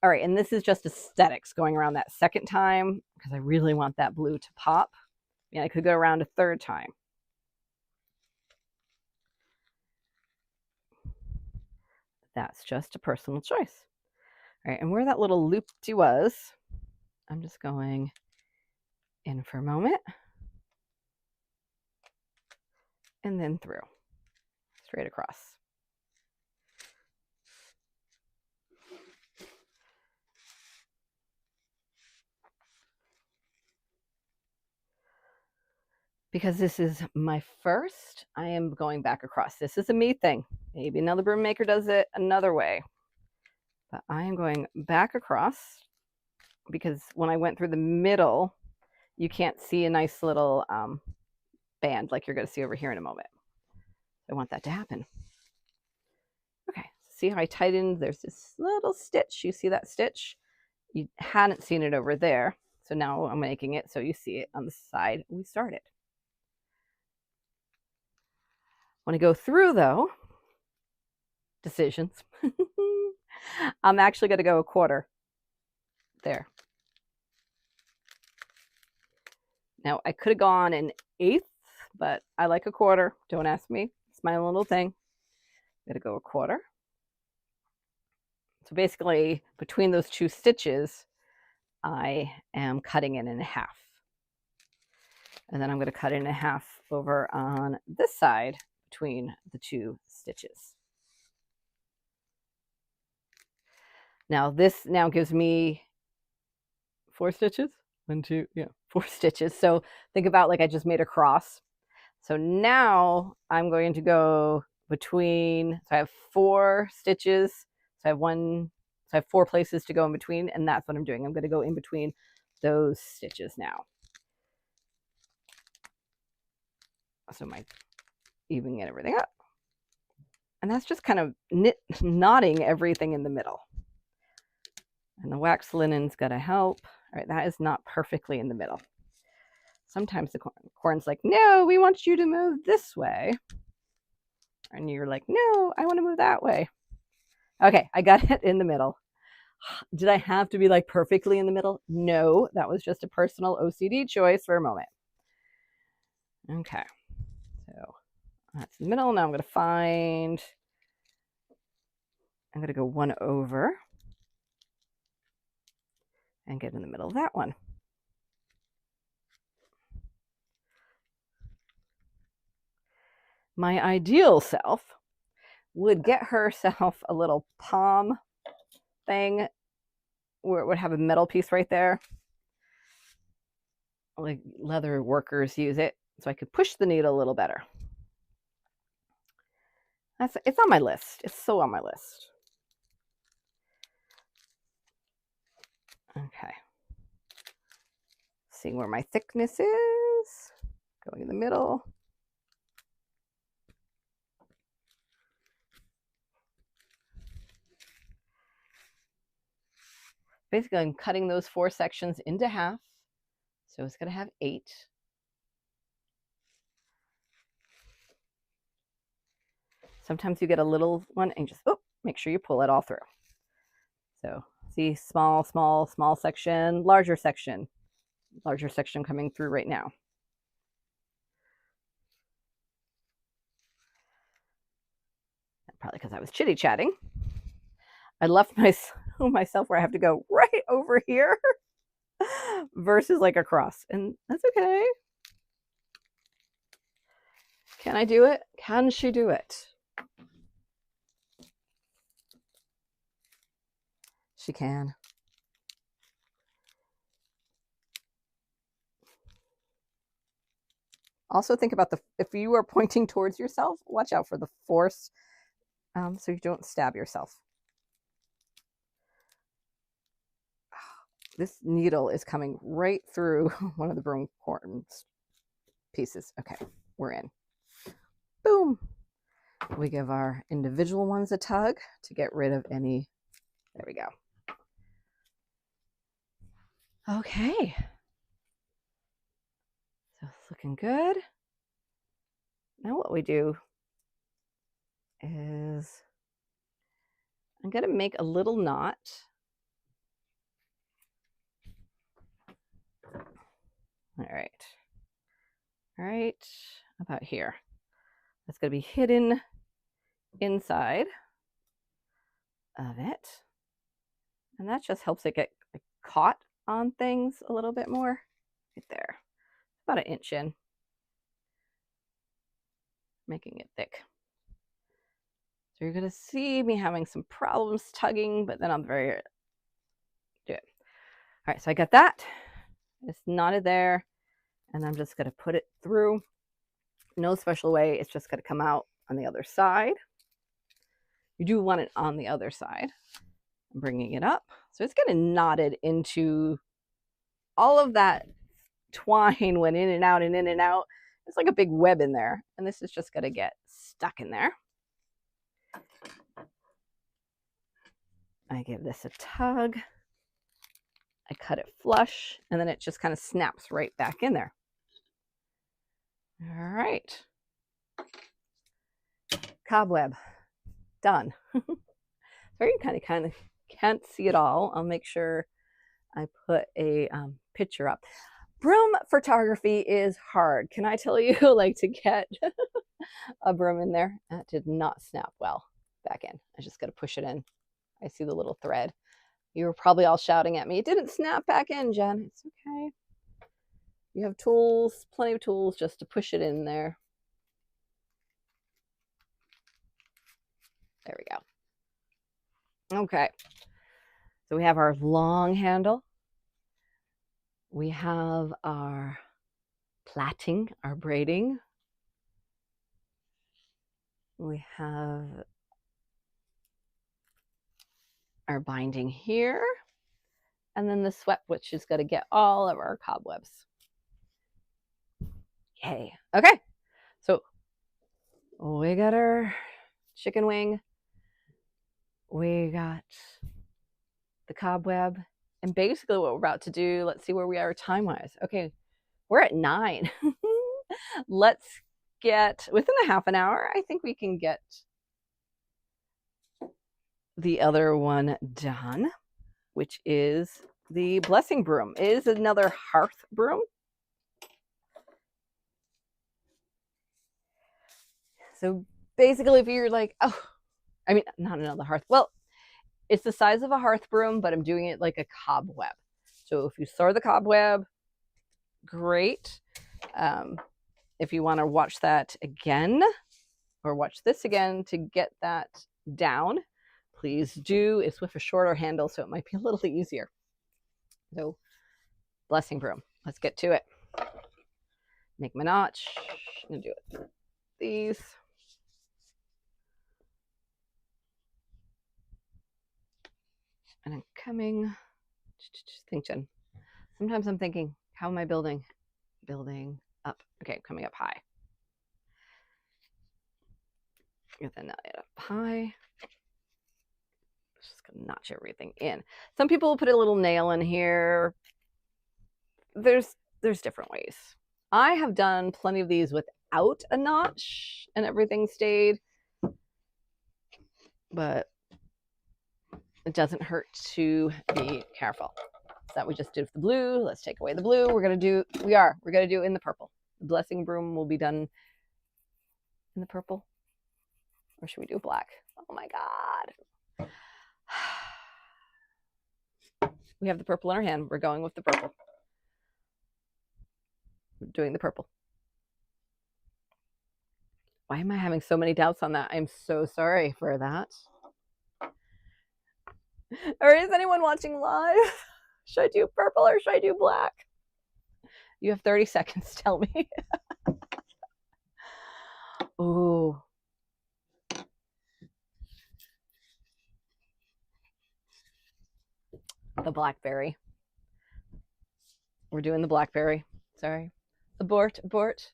All right, and this is just aesthetics going around that second time because I really want that blue to pop. Yeah, I could go around a third time. That's just a personal choice. All right, and where that little loopty was, I'm just going in for a moment and then through, straight across. Because this is my first, I am going back across. This is a me thing. Maybe another broom maker does it another way. But I am going back across because when I went through the middle, you can't see a nice little band like you're going to see over here in a moment. I want that to happen. Okay, see how I tightened? There's this little stitch. You see that stitch? You hadn't seen it over there. So now I'm making it so you see it on the side we started. When I go through, though, decisions, I'm actually going to go a quarter there. Now I could have gone an eighth, but I like a quarter. Don't ask me. It's my little thing. I'm going to go a quarter. So basically, between those two stitches, I am cutting it in half. And then I'm going to cut it in half over on this side between the two stitches. Now this now gives me 4 stitches. 1, 2, yeah, 4 stitches. So think about like I just made a cross. So now I'm going to go between, so I have 4 stitches. So I have 4 places to go in between, and that's what I'm doing. I'm going to go in between those stitches now. So my evening everything up. And that's just kind of knotting everything in the middle. And the wax linen's got to help. All right, that is not perfectly in the middle. Sometimes the corn's like, no, we want you to move this way. And you're like, no, I want to move that way. Okay, I got it in the middle. Did I have to be like perfectly in the middle? No, that was just a personal OCD choice for a moment. Okay, so that's the middle. Now I'm going to go 1 over and get in the middle of that one. My ideal self would get herself a little palm thing where it would have a metal piece right there. Like leather workers use it, so I could push the needle a little better. It's on my list. It's so on my list. Okay. Seeing where my thickness is. Going in the middle. Basically, I'm cutting those 4 sections into half. So it's going to have 8. Sometimes you get a little one and just make sure you pull it all through. So see, small, small, small section, larger section coming through right now. Probably because I was chitty-chatting. I left myself where I have to go right over here versus like across, and that's okay. Can I do it? Can she do it? She can. Also think about if you are pointing towards yourself, watch out for the force so you don't stab yourself. This needle is coming right through one of the broom corns pieces. Okay, we're in. Boom. We give our individual ones a tug to get rid of any. There we go. Okay. So it's looking good. Now what we do is I'm going to make a little knot. All right, about here. That's going to be hidden inside of it. And that just helps it get caught on things a little bit more. Right there. About 1 inch in. Making it thick. So you're going to see me having some problems tugging, but then I'm very do it. All right, so I got that. It's knotted there, and I'm just going to put it through. No special way. It's just going to come out on the other side. You do want it on the other side. I'm bringing it up. So it's getting knotted into all of that twine went in and out and in and out. It's like a big web in there, and this is just going to get stuck in there. I give this a tug. I cut it flush, and then it just kind of snaps right back in there. All right. Cobweb. Done. So you kind of can't see it all. I'll make sure I put a picture up. Broom photography is hard. Can I tell you, like, to get a broom in there? That did not snap well back in. I just got to push it in. I see the little thread. You were probably all shouting at me. It didn't snap back in, Jen. It's okay. You have tools, plenty of tools just to push it in there. There we go. Okay. So we have our long handle. We have our plaiting, our braiding. We have our binding here. And then the sweat, which is going to get all of our cobwebs. Yay. Okay. So we got our chicken wing. We got the cobweb. And basically what we're about to do, let's see where we are time-wise. Okay, we're at 9. Let's get, within a half an hour, I think we can get the other one done, which is the blessing broom. It is another hearth broom. So basically if you're like, oh, I mean, not another hearth. Well, it's the size of a hearth broom, but I'm doing it like a cobweb. So if you saw the cobweb, great. If you want to watch that again or watch this again to get that down, please do. It's with a shorter handle, so it might be a little easier. So blessing broom, let's get to it. Make my notch. I'm going to do it with these. And I'm coming, thinking, sometimes I'm thinking, how am I building? Building up. Okay, coming up high. And then up high. Just gonna notch everything in. Some people will put a little nail in here. There's different ways. I have done plenty of these without a notch and everything stayed. But it doesn't hurt to be careful. That we just did with the blue. Let's take away the blue. We're gonna do it in the purple. The blessing broom will be done in the purple. Or should we do black? Oh my God. We have the purple in our hand. We're going with the purple. We're doing the purple. Why am I having so many doubts on that? I'm so sorry for that. Or is anyone watching live? Should I do purple or should I do black? You have 30 seconds. Tell me. Ooh. The blackberry. We're doing the blackberry. Sorry. Abort, abort.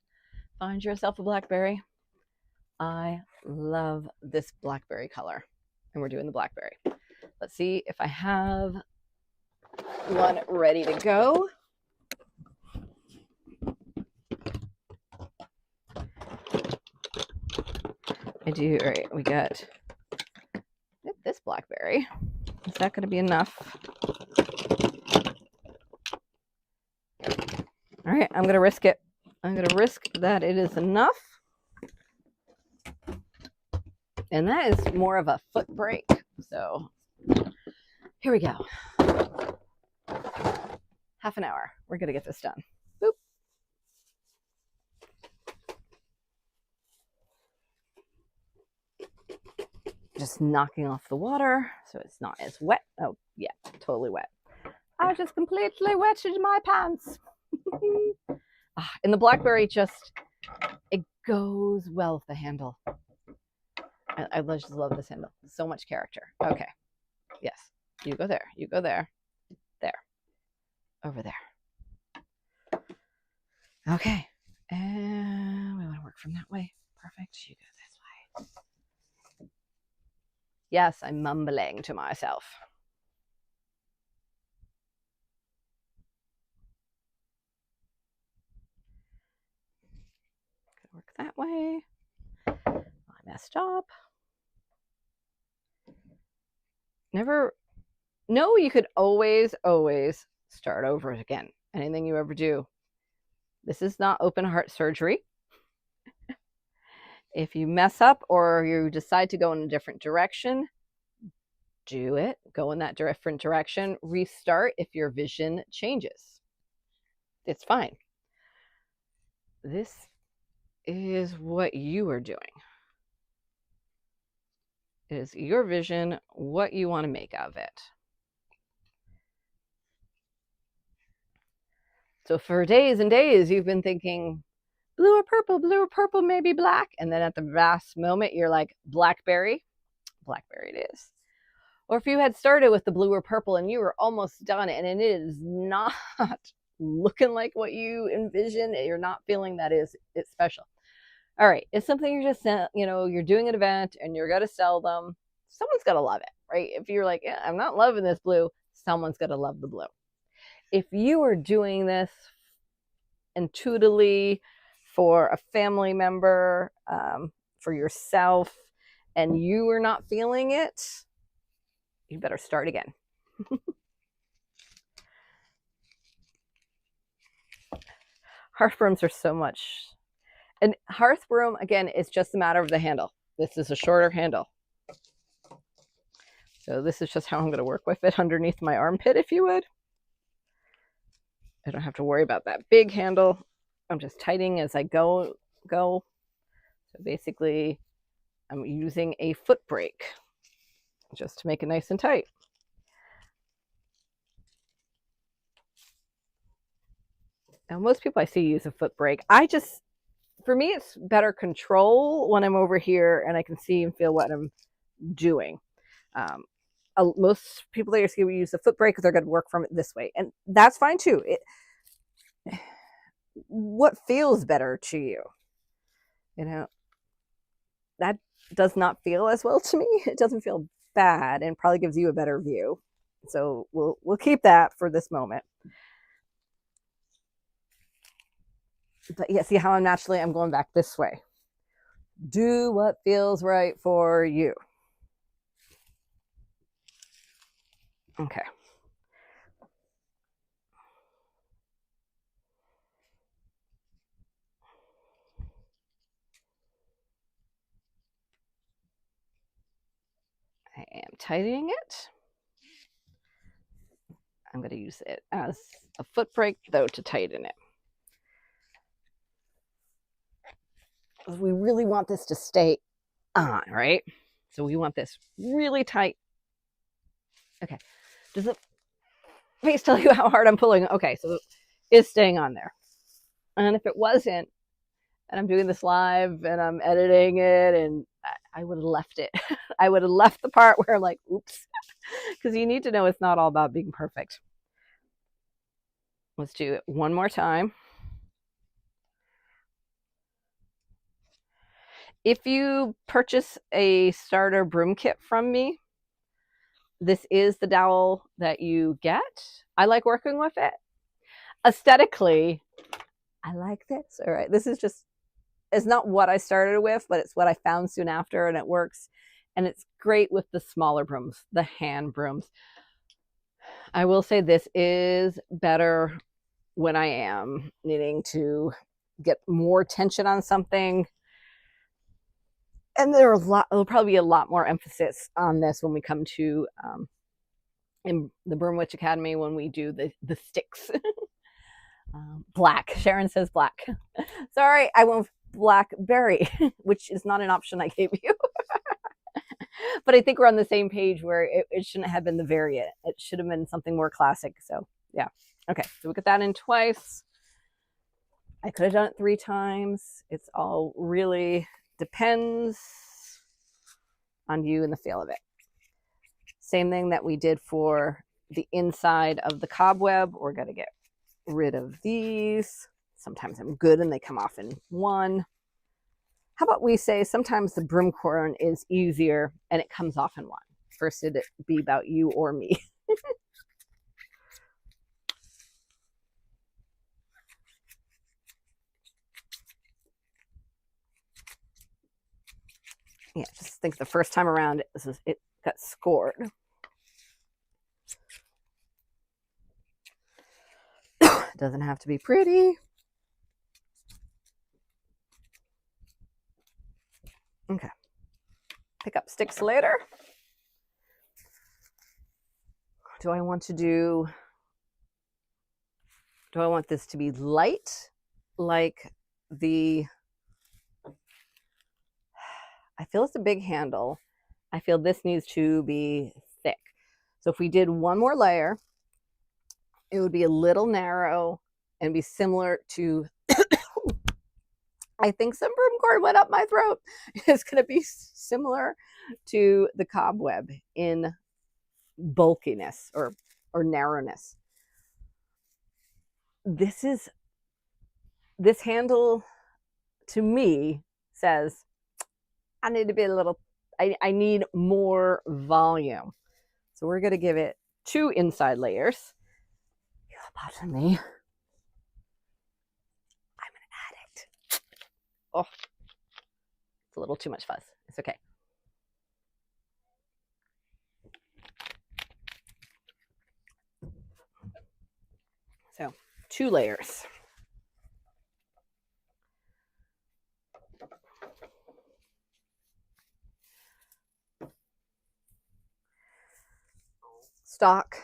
Find yourself a blackberry. I love this blackberry color. And we're doing the blackberry. Let's see if I have one ready to go. I do. All right, we got this blackberry. Is that going to be enough? All right, I'm going to risk it. I'm going to risk that it is enough. And that is more of a foot break. So here we go. Half an hour. We're going to get this done. Boop. Just knocking off the water so it's not as wet. Oh, yeah, totally wet. I just completely wetted my pants. And the blackberry just, it goes well with the handle. I just love this handle. So much character. Okay. Yes. You go there. You go there. There. Over there. Okay. And we want to work from that way. Perfect. You go this way. Yes, I'm mumbling to myself. Work that way. I messed up. No, you could always start over again. Anything you ever do, This is not open heart surgery. If you mess up or you decide to go in a different direction, do it. Go in that different direction. Restart if your vision changes. It's fine. This is what you are doing. It is your vision, what you want to make of it. So for days and days, you've been thinking, blue or purple, maybe black. And then at the last moment, you're like, blackberry. Blackberry it is. Or if you had started with the blue or purple and you were almost done and it is not looking like what you envision, you're not feeling that it's special. All right, it's something you're just, you're doing an event and you're going to sell them. Someone's going to love it, right? If you're like, yeah, I'm not loving this blue, someone's going to love the blue. If you are doing this intuitively for a family member, for yourself, and you are not feeling it, you better start again. Hearth brooms are so much. And hearth broom, again, is just a matter of the handle. This is a shorter handle. So this is just how I'm going to work with it underneath my armpit, if you would. I don't have to worry about that big handle. I'm just tightening as I go. So basically, I'm using a foot brake just to make it nice and tight. Now, most people I see use a foot brake. For me, it's better control when I'm over here and I can see and feel what I'm doing. Most people that you see use a foot brake because they're going to work from it this way. And that's fine too. What feels better to you? That does not feel as well to me. It doesn't feel bad and probably gives you a better view. So we'll keep that for this moment. But yeah, see how I'm going back this way. Do what feels right for you. Okay. I am tightening it. I'm going to use it as a foot brake, though, to tighten it. We really want this to stay on, right? So we want this really tight. Okay. Does the face tell you how hard I'm pulling? Okay, so it's staying on there. And if it wasn't, and I'm doing this live and I'm editing it, and I would have left it. I would have left the part where I'm like, oops. Because you need to know it's not all about being perfect. Let's do it one more time. If you purchase a starter broom kit from me, this is the dowel that you get. I like working with it. Aesthetically, I like this. All right, this is just, it's not what I started with, but it's what I found soon after, and it works. And it's great with the smaller brooms, the hand brooms. I will say this is better when I am needing to get more tension on something. And there'll probably be a lot more emphasis on this when we come to in the Broom Witch Academy when we do the sticks. Black. Sharon says black. Sorry, I went with blackberry, which is not an option I gave you. But I think we're on the same page where it shouldn't have been the variant. It should have been something more classic. So yeah. Okay, so we get that in twice. I could have done it 3 times. It's all really depends on you and the feel of it. Same thing that we did for the inside of the cobweb. We're going to get rid of these. Sometimes I'm good and they come off in one. How about we say sometimes the broom corn is easier and it comes off in one. First, it'd be about you or me. Yeah, just think the first time around it got scored. It doesn't have to be pretty. Okay. Pick up sticks later. Do I want this to be light, like the, I feel it's a big handle. I feel this needs to be thick. So if we did one more layer, it would be a little narrow and be similar to, I think some broom cord went up my throat. It's going to be similar to the Cobweb in bulkiness or narrowness. This handle to me says I need to be a little, I need more volume. So we're going to give it 2 inside layers. Feel about me. I'm an addict. Oh, it's a little too much fuzz. It's okay. So 2 layers. Stalk,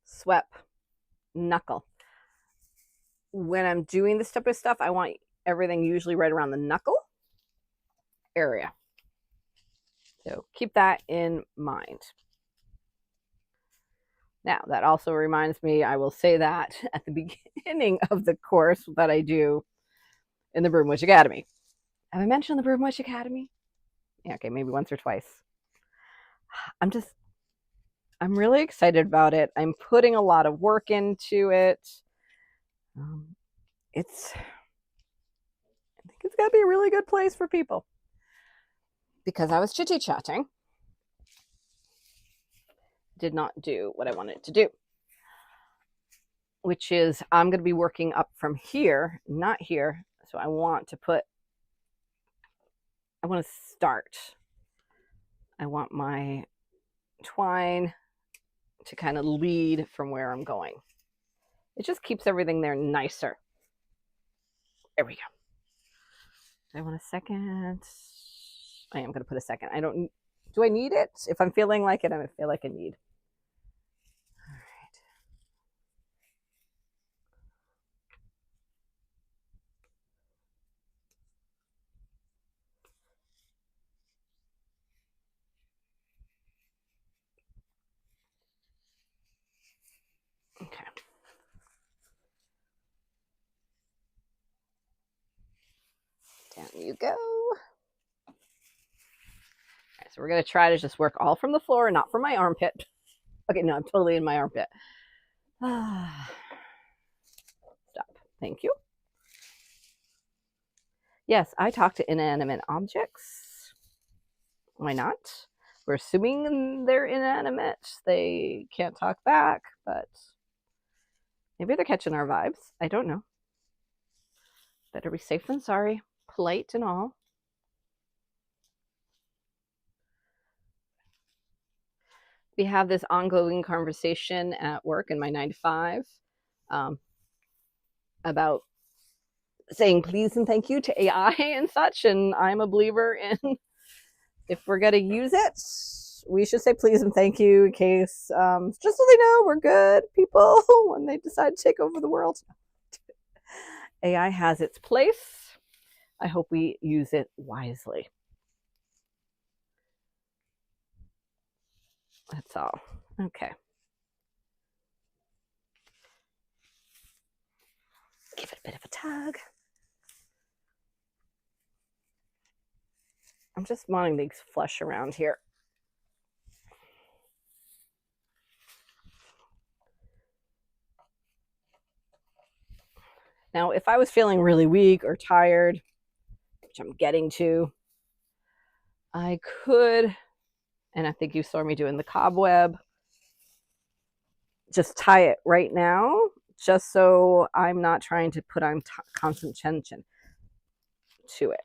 swept, knuckle. When I'm doing this type of stuff, I want everything usually right around the knuckle area. So keep that in mind. Now, that also reminds me, I will say that at the beginning of the course that I do in the Broom Witch Academy. Have I mentioned the Broom Witch Academy? Yeah, okay, maybe once or twice. I'm really excited about it. I'm putting a lot of work into it. I think it's going to be a really good place for people. Because I was chitty-chatting, did not do what I wanted to do, which is I'm going to be working up from here, not here. So I want to start. I want my twine to kind of lead from where I'm going. It just keeps everything there nicer. There we go. Do I want a second? I am going to put a second. Do I need it? If I'm feeling like it, I feel like I need. All right. Okay. Down you go. All right, so we're going to try to just work all from the floor, not from my armpit. Okay, no, I'm totally in my armpit. Stop. Thank you. Yes, I talk to inanimate objects. Why not? We're assuming they're inanimate. They can't talk back, but maybe they're catching our vibes. I don't know. Better be safe than sorry. Polite and all. We have this ongoing conversation at work in my 9 to 5 about saying please and thank you to AI and such. And I'm a believer in if we're going to use it, we should say please and thank you in case, just so they know we're good people when they decide to take over the world. AI has its place. I hope we use it wisely. That's all. Okay. Give it a bit of a tug. I'm just wanting these flush around here. Now, if I was feeling really weak or tired, which I'm getting to, I could, and I think you saw me doing the Cobweb, just tie it right now, just so I'm not trying to put on constant tension to it.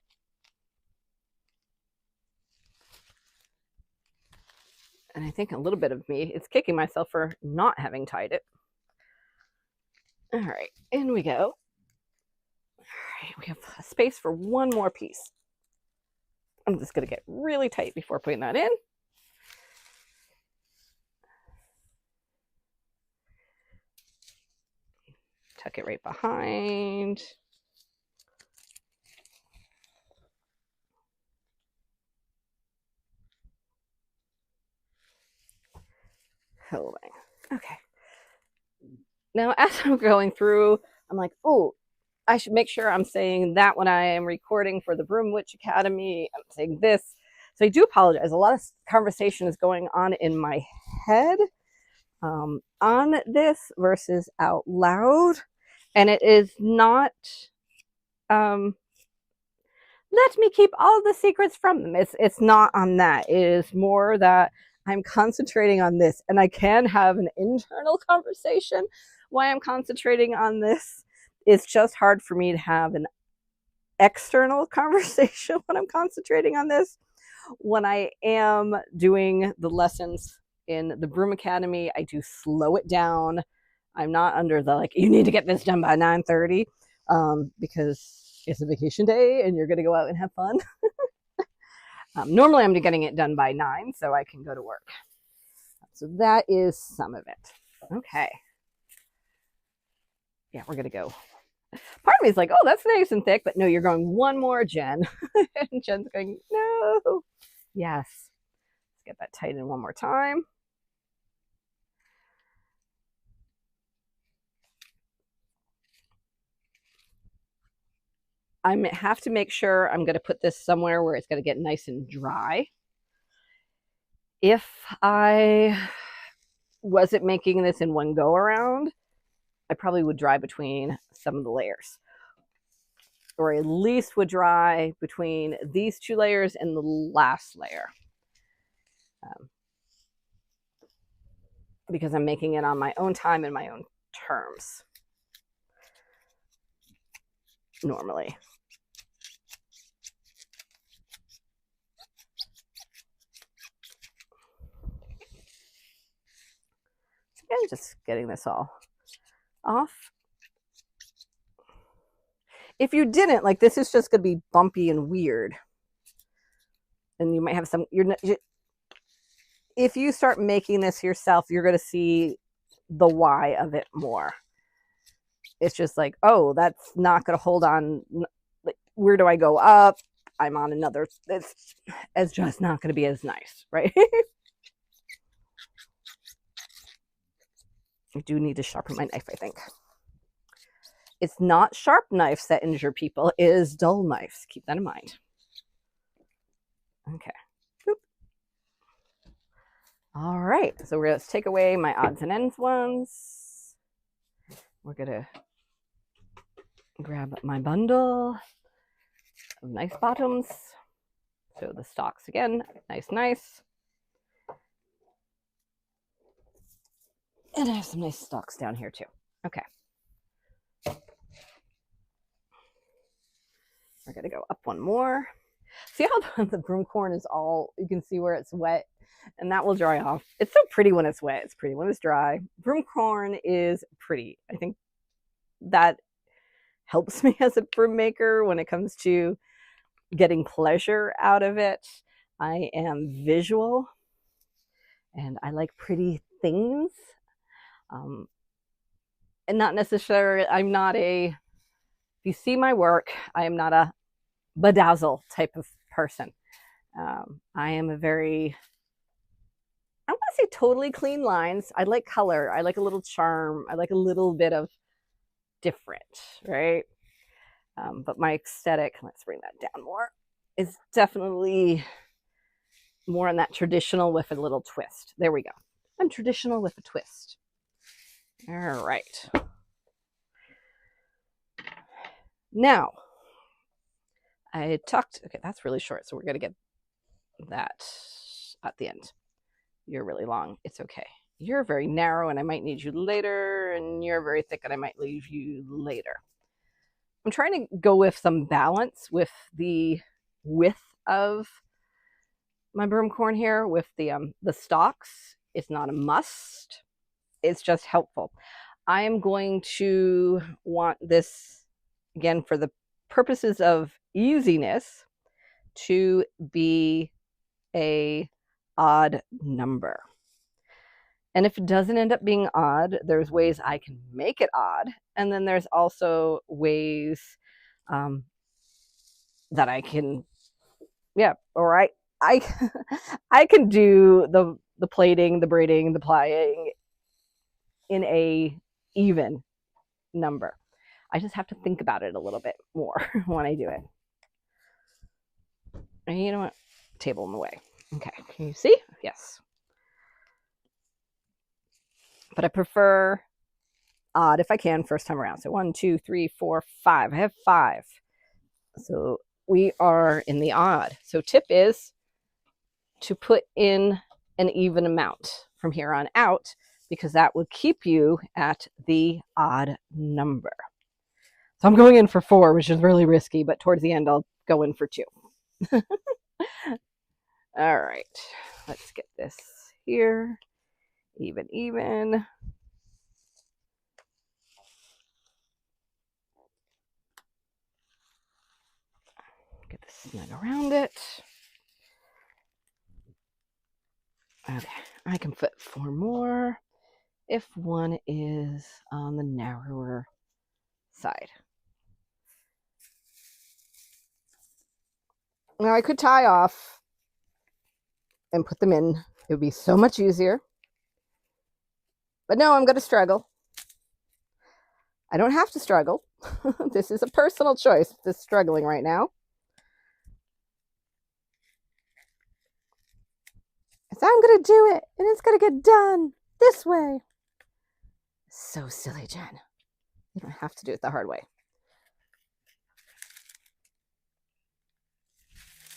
And I think a little bit of me is kicking myself for not having tied it. All right, in we go. All right, we have a space for one more piece. I'm just going to get really tight before putting that in. Tuck it right behind. Hold on. Okay. Now, as I'm going through, I'm like, oh, I should make sure I'm saying that when I am recording for the Broom Witch Academy. I'm saying this. So I do apologize. A lot of conversation is going on in my head on this versus out loud. And it is not, let me keep all the secrets from them. It's not on that. It is more that I'm concentrating on this, and I can have an internal conversation while I'm concentrating on this. It's just hard for me to have an external conversation when I'm concentrating on this. When I am doing the lessons in the Broom Academy, I do slow it down. I'm not under the, like, you need to get this done by 9:30 because it's a vacation day and you're going to go out and have fun. Normally I'm getting it done by 9 so I can go to work. So that is some of it. Okay. Yeah, we're going to go. Part of me is like, oh, that's nice and thick, but no, you're going one more, Jen. And Jen's going, no. Yes. Let's get that tight in one more time. I have to make sure I'm going to put this somewhere where it's going to get nice and dry. If I wasn't making this in one go around, I probably would dry between some of the layers, or at least would dry between these two layers and the last layer, because I'm making it on my own time and my own terms normally. And just getting this all off. If you didn't, like, this is just going to be bumpy and weird. And you might have some, if you start making this yourself, you're going to see the why of it more. It's just like, oh, that's not going to hold on. Like, where do I go up? I'm on another, it's just not going to be as nice, right? I do need to sharpen my knife, I think. It's not sharp knives that injure people, it is dull knives. Keep that in mind. Okay. Boop. All right, so we're going to take away my odds and ends ones. We're going to grab my bundle of nice bottoms. So the stalks again, nice. And I have some nice stalks down here too. Okay. We're going to go up one more. See how the broom corn is all, you can see where it's wet, and that will dry off. It's so pretty when it's wet. It's pretty when it's dry. Broom corn is pretty. I think that helps me as a broom maker when it comes to getting pleasure out of it. I am visual and I like pretty things. And not necessarily, I'm not a, if you see my work, I am not a bedazzle type of person. I am a very, I don't want to say totally clean lines. I like color. I like a little charm. I like a little bit of different, right? But my aesthetic, let's bring that down more, is definitely more on that traditional with a little twist. There we go. I'm traditional with a twist. All right. Now, I tucked, okay, that's really short, so we're going to get that at the end. You're really long. It's okay. You're very narrow, and I might need you later, and you're very thick, and I might leave you later. I'm trying to go with some balance with the width of my broom corn here with the stalks. It's not a must. It's just helpful. I am going to want this, again, for the purposes of easiness, to be a odd number. And if it doesn't end up being odd, there's ways I can make it odd. And then there's also ways that I can, or I I can do the plating, the braiding, the plying in a even number. I just have to think about it a little bit more when I do it. And you know what? Table in the way. Okay, can you see? Yes. But I prefer odd if I can first time around. So 1, 2, 3, 4, 5. I have 5. So we are in the odd. So tip is to put in an even amount from here on out, because that would keep you at the odd number. So I'm going in for 4, which is really risky, but towards the end I'll go in for 2. All right, let's get this here. Even. Get the snug around it. Okay, I can fit 4 more if one is on the narrower side. Now I could tie off and put them in. It would be so much easier. But no, I'm going to struggle. I don't have to struggle. This is a personal choice, this struggling right now. So I'm going to do it, and it's going to get done this way. So silly, Jen. You don't have to do it the hard way.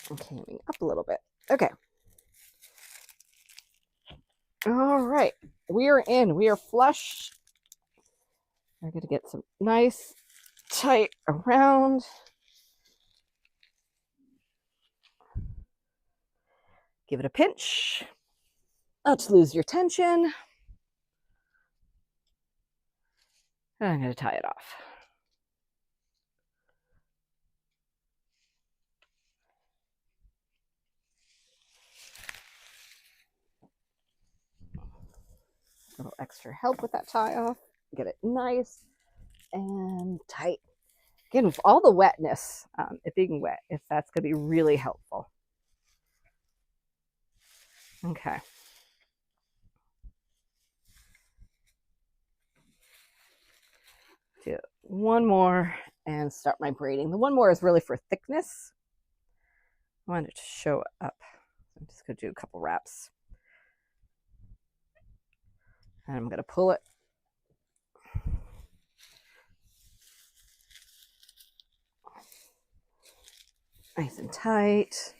I'm coming up a little bit. Okay. All right. We are in. We are flush. We're going to get some nice, tight around. Give it a pinch. Not to lose your tension. And I'm going to tie it off. A little extra help with that tie off. Get it nice and tight. Again, with all the wetness, it being wet, if that's going to be really helpful. Okay. Do one more and start my braiding. The one more is really for thickness. I want it to show up. I'm just going to do a couple wraps. And I'm going to pull it. Nice and tight.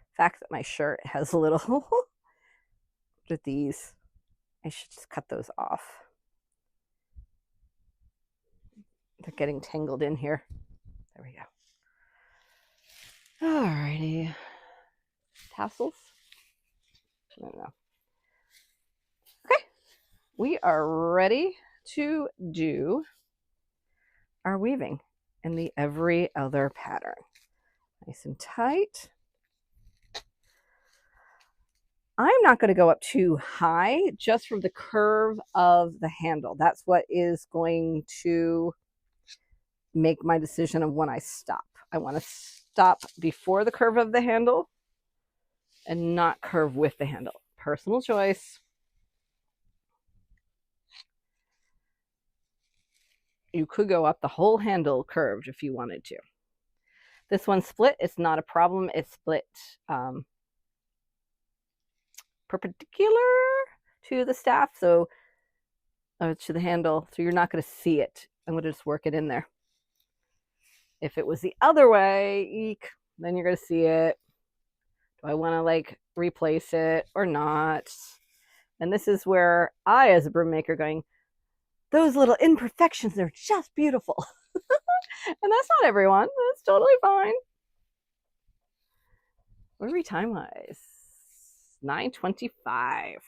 The fact that my shirt has a little with these, I should just cut those off. They're getting tangled in here. There we go. Alrighty. Tassels? I don't know. Okay. We are ready to do our weaving in the every other pattern. Nice and tight. I'm not going to go up too high, just from the curve of the handle. That's what is going to make my decision of when I stop. I want to stop before the curve of the handle and not curve with the handle. Personal choice. You could go up the whole handle curved if you wanted to. This one's split. It's not a problem. It's split perpendicular to the staff, so to the handle, so you're not going to see it. I'm going to just work it in there. If it was the other way, eek, then you're going to see it. Do I want to like replace it or not? And this is where I, as a broom maker, going, those little imperfections, they're just beautiful. And that's not everyone. That's totally fine. What are we time-wise? 9:25.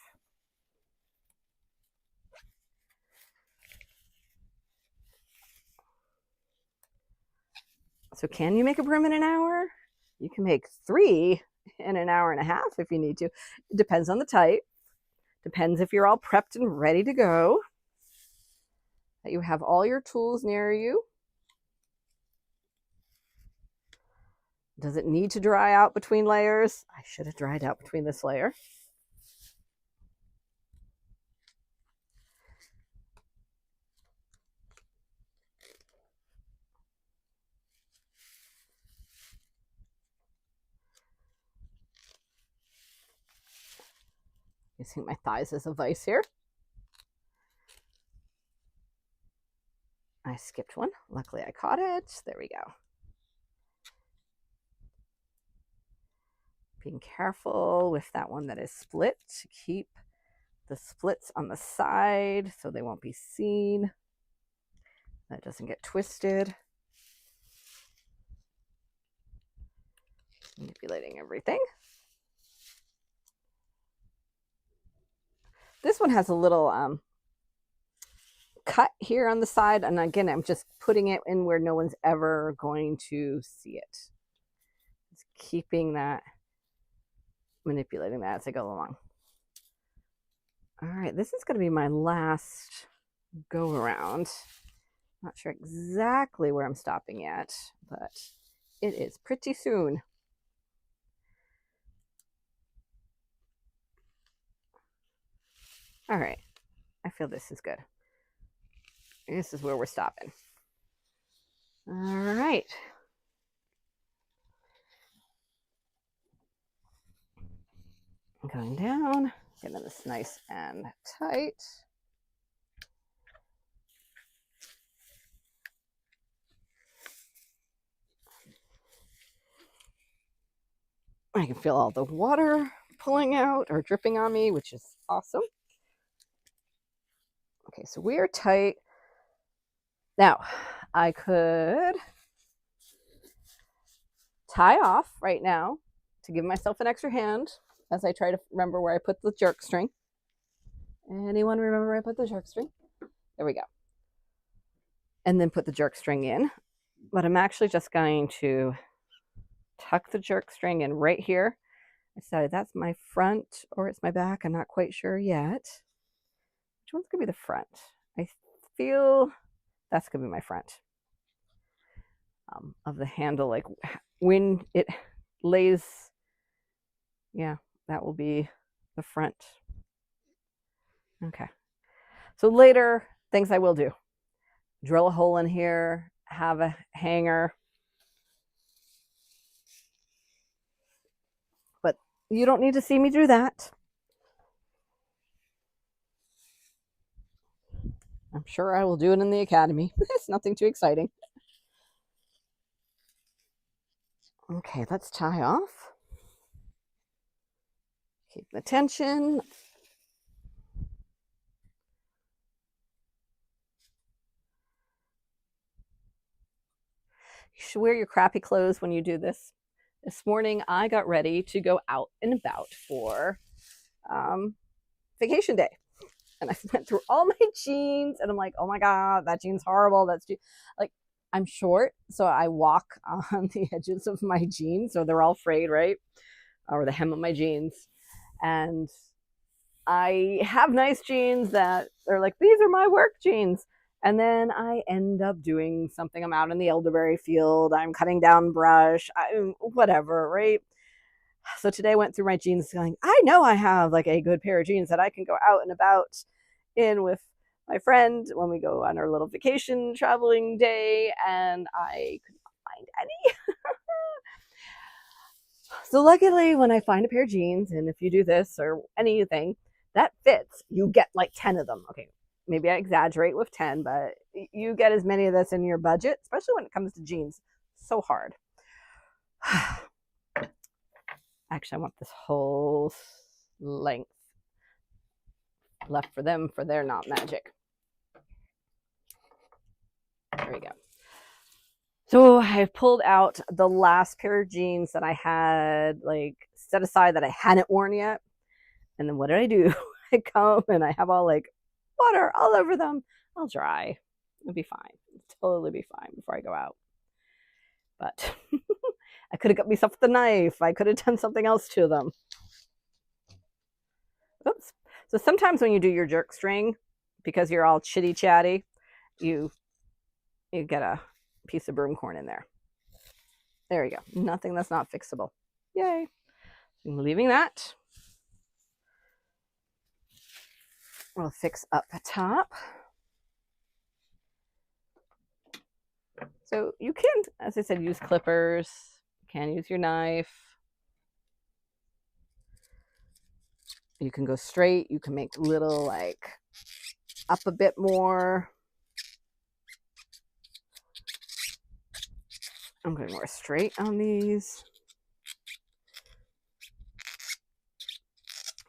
So can you make a broom in an hour? You can make 3 in an hour and a half if you need to. It depends on the type. Depends if you're all prepped and ready to go. That you have all your tools near you. Does it need to dry out between layers? I should have dried out between this layer. Using my thighs as a vise here. I skipped one. Luckily I caught it. There we go. Being careful with that one that is split to keep the splits on the side so they won't be seen. That doesn't get twisted. Manipulating everything. This one has a little cut here on the side, and again, I'm just putting it in where no one's ever going to see it. Just keeping that, manipulating that as I go along. All right, this is going to be my last go around. Not sure exactly where I'm stopping yet, but it is pretty soon. All right, I feel this is good. This is where we're stopping. All right. Going down, getting this nice and tight. I can feel all the water pulling out or dripping on me, which is awesome. Okay, so we are tight. Now, I could tie off right now to give myself an extra hand as I try to remember where I put the jerk string. Anyone remember where I put the jerk string? There we go. And then put the jerk string in. But I'm actually just going to tuck the jerk string in right here. I decided that's my front or it's my back. I'm not quite sure yet. Which one's going to be the front? I feel that's going to be my front of the handle. Like when it lays, yeah, that will be the front. Okay. So later, things I will do. Drill a hole in here, have a hanger. But you don't need to see me do that. I'm sure I will do it in the academy. It's nothing too exciting. Okay, let's tie off. Keep the tension. You should wear your crappy clothes when you do this. This morning, I got ready to go out and about for vacation day. And I went through all my jeans and I'm like, oh my God, that jean's horrible. That's like, I'm short, so I walk on the edges of my jeans. So they're all frayed, right? Or the hem of my jeans. And I have nice jeans that are like, these are my work jeans. And then I end up doing something. I'm out in the elderberry field. I'm cutting down brush, whatever, right? So today I went through my jeans going, I know I have like a good pair of jeans that I can go out and about in with my friend when we go on our little vacation traveling day, and I could not find any. So luckily when I find a pair of jeans, and if you do this or anything that fits, you get like 10 of them. Okay, maybe I exaggerate with 10, but you get as many of this in your budget, especially when it comes to jeans. So hard. Actually, I want this whole length left for them, for they're not magic. There we go. So I pulled out the last pair of jeans that I had like set aside that I hadn't worn yet. And then what did I do? I come and I have all like water all over them. I'll dry. It'll be fine. It'll totally be fine before I go out. But I could have got myself the knife. I could have done something else to them. Oops. So sometimes when you do your jerk string, because you're all chitty chatty, you get a piece of broom corn in there. There you go. Nothing that's not fixable. Yay. I'm leaving that. We'll fix up the top. So you can, as I said, use clippers. You can use your knife. You can go straight. You can make little like up a bit more. I'm going more straight on these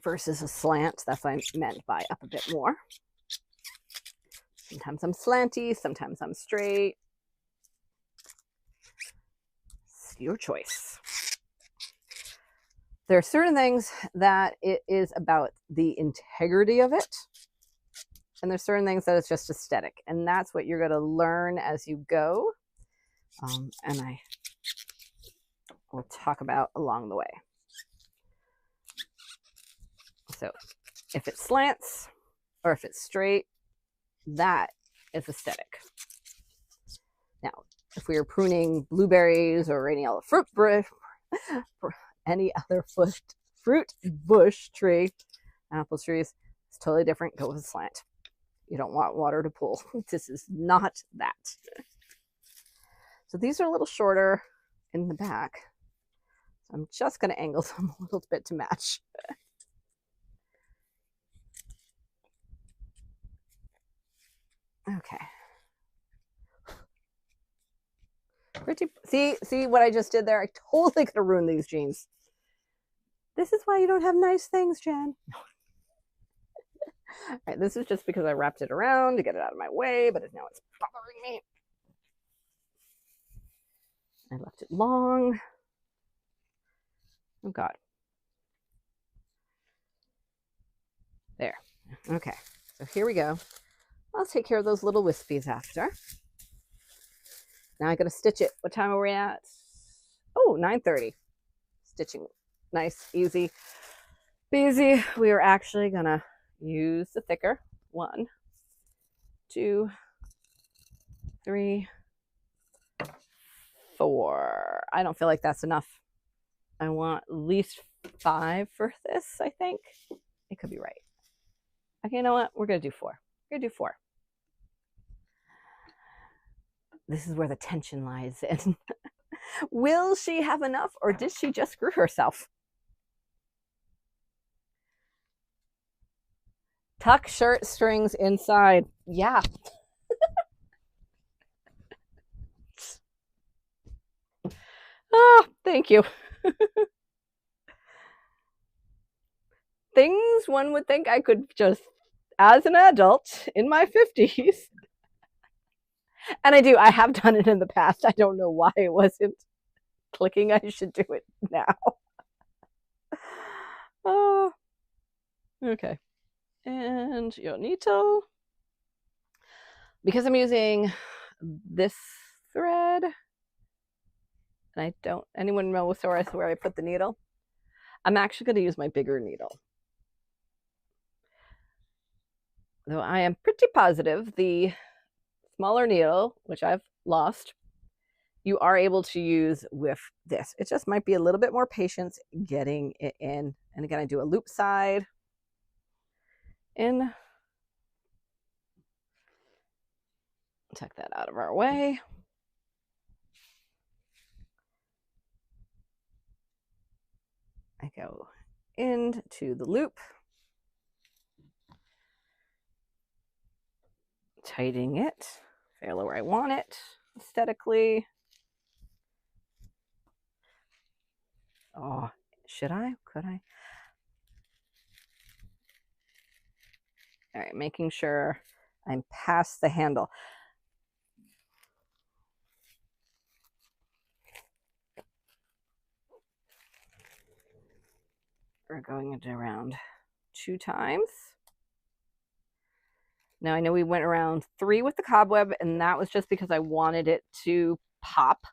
versus a slant. That's what I meant by up a bit more. Sometimes I'm slanty, sometimes I'm straight. It's your choice. There are certain things that it is about the integrity of it, and there's certain things that it's just aesthetic, and that's what you're going to learn as you go. And I will talk about along the way. So if it slants or if it's straight, that is aesthetic. Now, if we are pruning blueberries or any other fruit bush tree, apple trees, it's totally different. Go with a slant. You don't want water to pool. This is not that. So these are a little shorter in the back. So I'm just going to angle them a little bit to match. Okay. Pretty. See what I just did there? I totally could have ruined these jeans. This is why you don't have nice things, Jen. All right, this is just because I wrapped it around to get it out of my way, but now it's bothering me. I left it long. Oh, God. There. Okay. So here we go. I'll take care of those little wispies after. Now I got to stitch it. What time are we at? Oh, 9:30. Stitching. Nice, easy, easy. We are actually going to use the thicker. 1, 2, 3, 4. I don't feel like that's enough. I want at least 5 for this, I think. It could be right. Okay, you know what? We're going to do 4. We're going to do 4. This is where the tension lies in. Will she have enough, or did she just screw herself? Tuck shirt strings inside. Yeah. Oh, thank you. Things one would think I could just, as an adult in my 50s, and I do, I have done it in the past. I don't know why it wasn't clicking. I should do it now. Oh, okay. And your needle. Because I'm using this thread, and I don't, anyone knows where I put the needle? I'm actually going to use my bigger needle. Though I am pretty positive the smaller needle, which I've lost, you are able to use with this. It just might be a little bit more patience getting it in. And again, I do a loop side in. Tuck that out of our way. I go into the loop, tightening it fairly where I want it aesthetically. Oh, should I? Could I? All right, making sure I'm past the handle. we're going into around 2 times. Now I know we went around 3 with the cobweb, and that was just because I wanted it to pop.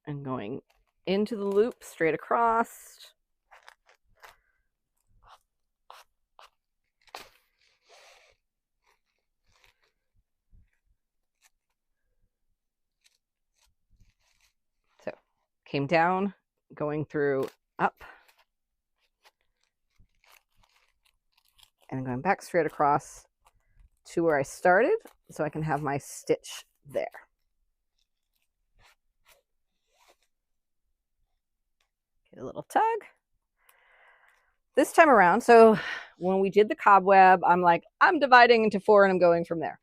And going into the loop straight across. So came down, going through up, and going back straight across to where I started so I can have my stitch there. Get a little tug. This time around, so when we did the cobweb, I'm like, I'm dividing into 4 and I'm going from there.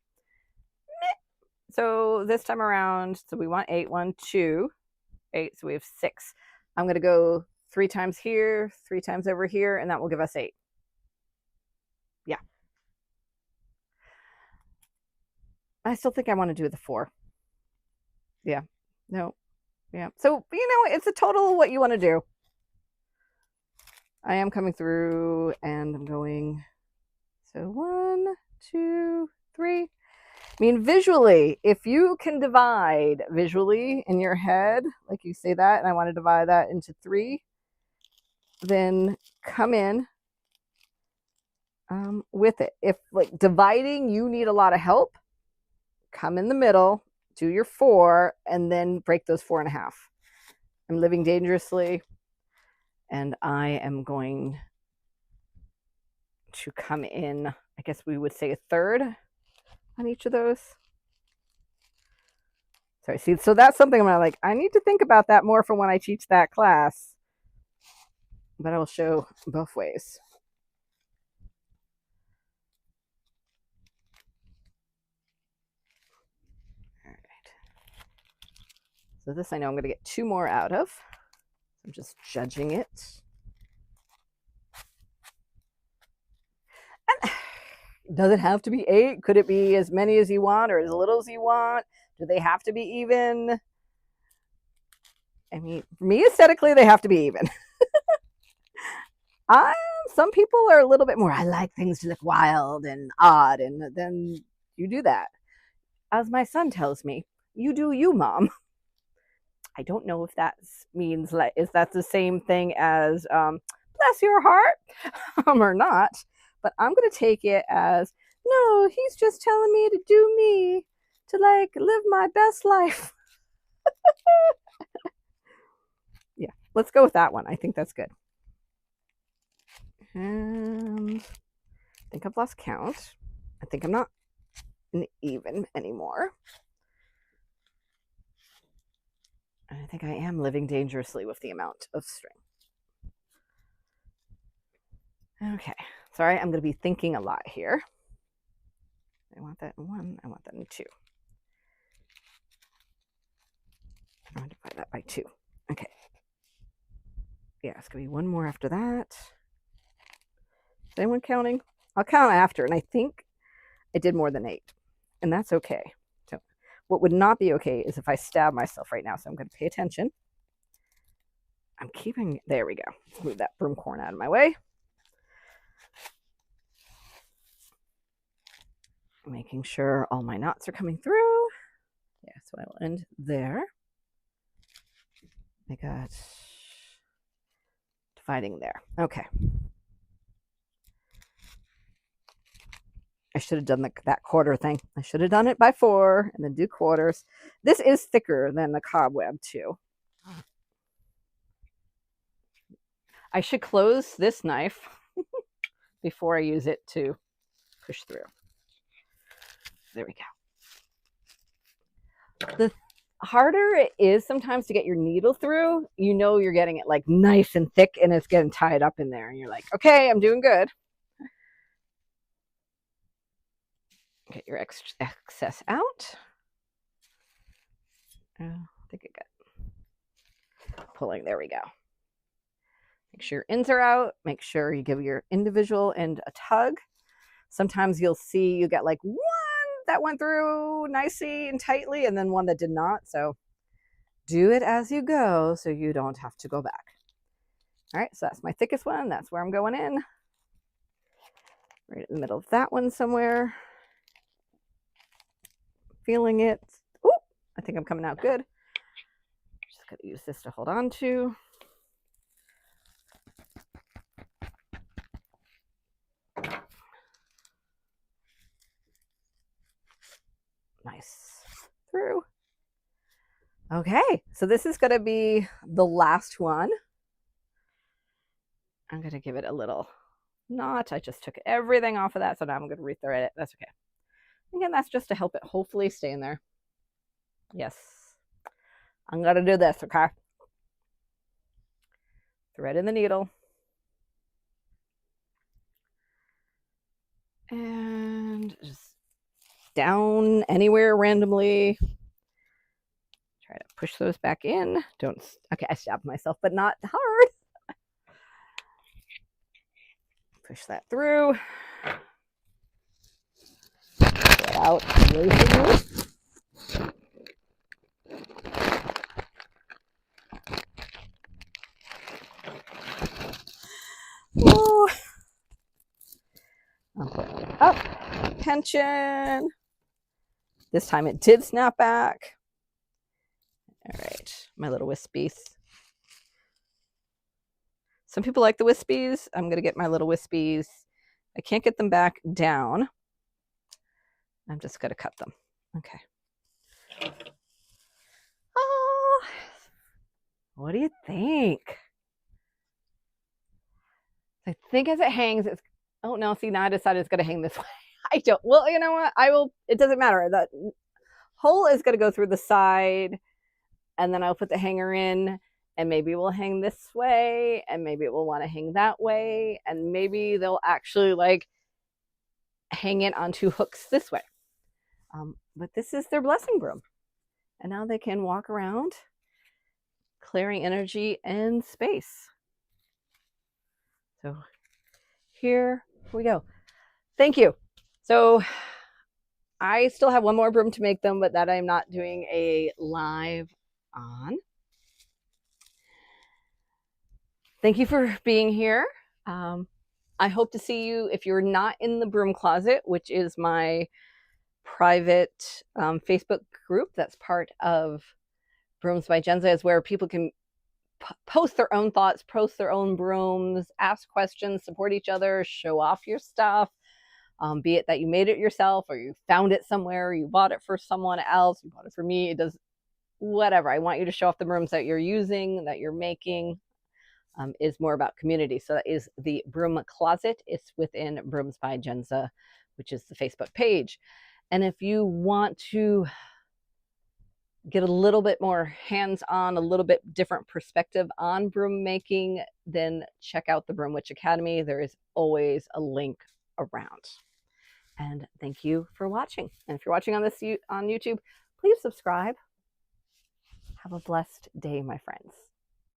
So this time around, so we want 8, 1, 2, 8, so we have 6. I'm going to go 3 times here, 3 times over here, and that will give us 8. Yeah. I still think I want to do the 4. Yeah. No. Yeah. So, you know, it's a total what you want to do. I am coming through and I'm going, so 1, 2, 3. I mean, visually, if you can divide visually in your head, like you say that, and I want to divide that into 3, then come in with it. If like dividing, you need a lot of help, come in the middle, do your 4, and then break those 4.5. I'm living dangerously, and I am going to come in, I guess we would say a 1/3 on each of those. Sorry, see, so that's something I'm like, I need to think about that more for when I teach that class. But I will show both ways. All right. So this I know I'm going to get 2 more out of. I'm just judging it. And does it have to be 8? Could it be as many as you want or as little as you want? Do they have to be even? I mean, for me, aesthetically, they have to be even. Some people are a little bit more, I like things to look wild and odd, and then you do that. As my son tells me, you do you, Mom. I don't know if that means, like, is that the same thing as bless your heart or not, but I'm going to take it as, no, he's just telling me to do me, to like live my best life. Yeah, let's go with that one. I think that's good. And I think I've lost count. I think I'm not an even anymore. And I think I am living dangerously with the amount of string. Okay, sorry, I'm going to be thinking a lot here. I want that in 1, I want that in 2. I'm going to divide that by 2. Okay. Yeah, it's going to be 1 more after that. Is anyone counting? I'll count after, and I think I did more than 8, and that's okay. So what would not be okay is if I stab myself right now, so I'm going to pay attention. I'm keeping, there we go. Let's move that broom corn out of my way. Making sure all my knots are coming through. Yeah, so I will end there. I got dividing there. Okay. I should have done that quarter thing. I should have done it by 4 and then do quarters. This is thicker than the cobweb too. I should close this knife before I use it to push through. There we go. The harder it is sometimes to get your needle through, you know you're getting it like nice and thick and it's getting tied up in there. And you're like, okay, I'm doing good. Get your excess out. I think I got pulling. There we go. Make sure your ends are out. Make sure you give your individual end a tug. Sometimes you'll see you get like one that went through nicely and tightly and then one that did not. So do it as you go so you don't have to go back. All right, so that's my thickest one. That's where I'm going in. Right in the middle of that one somewhere. Feeling it. Oh, I think I'm coming out good. Just going to use this to hold on to. Nice. Through. Okay, so this is going to be the last one. I'm going to give it a little knot. I just took everything off of that, so now I'm going to rethread it. That's okay. Again, that's just to help it hopefully stay in there. Yes. I'm going to do this, okay? Thread in the needle. And just down anywhere randomly. Try to push those back in. Don't, okay, I stabbed myself, but not hard. Push that through. Get out. Ooh. I'll put it up. Tension. This time it did snap back. All right, my little wispies. Some people like the wispies. I'm going to get my little wispies. I can't get them back down. I'm just going to cut them. Okay. Oh, what do you think? I think as it hangs, it's, oh no, see, now I decided it's going to hang this way. I don't, well, you know what? I will, it doesn't matter. That hole is going to go through the side, and then I'll put the hanger in, and maybe we'll hang this way, and maybe it will want to hang that way, and maybe they'll actually like hang it onto hooks this way. But this is their blessing broom. And now they can walk around clearing energy and space. So here we go. Thank you. So I still have one more broom to make them, but that I'm not doing a live on. Thank you for being here. I hope to see you if you're not in the broom closet, which is my private Facebook group that's part of Brooms by Jenza, is where people can post their own thoughts, post their own brooms, ask questions, support each other, show off your stuff, be it that you made it yourself or you found it somewhere, you bought it for someone else, you bought it for me, it does whatever. I want you to show off the brooms that you're using, that you're making. Is more about community. So that is the Broom Closet. It's within Brooms by Jenza, which is the Facebook page. And if you want to get a little bit more hands-on, a little bit different perspective on broom making, then check out the Broom Witch Academy. There is always a link around. And thank you for watching. And if you're watching on this on YouTube, please subscribe. Have a blessed day, my friends.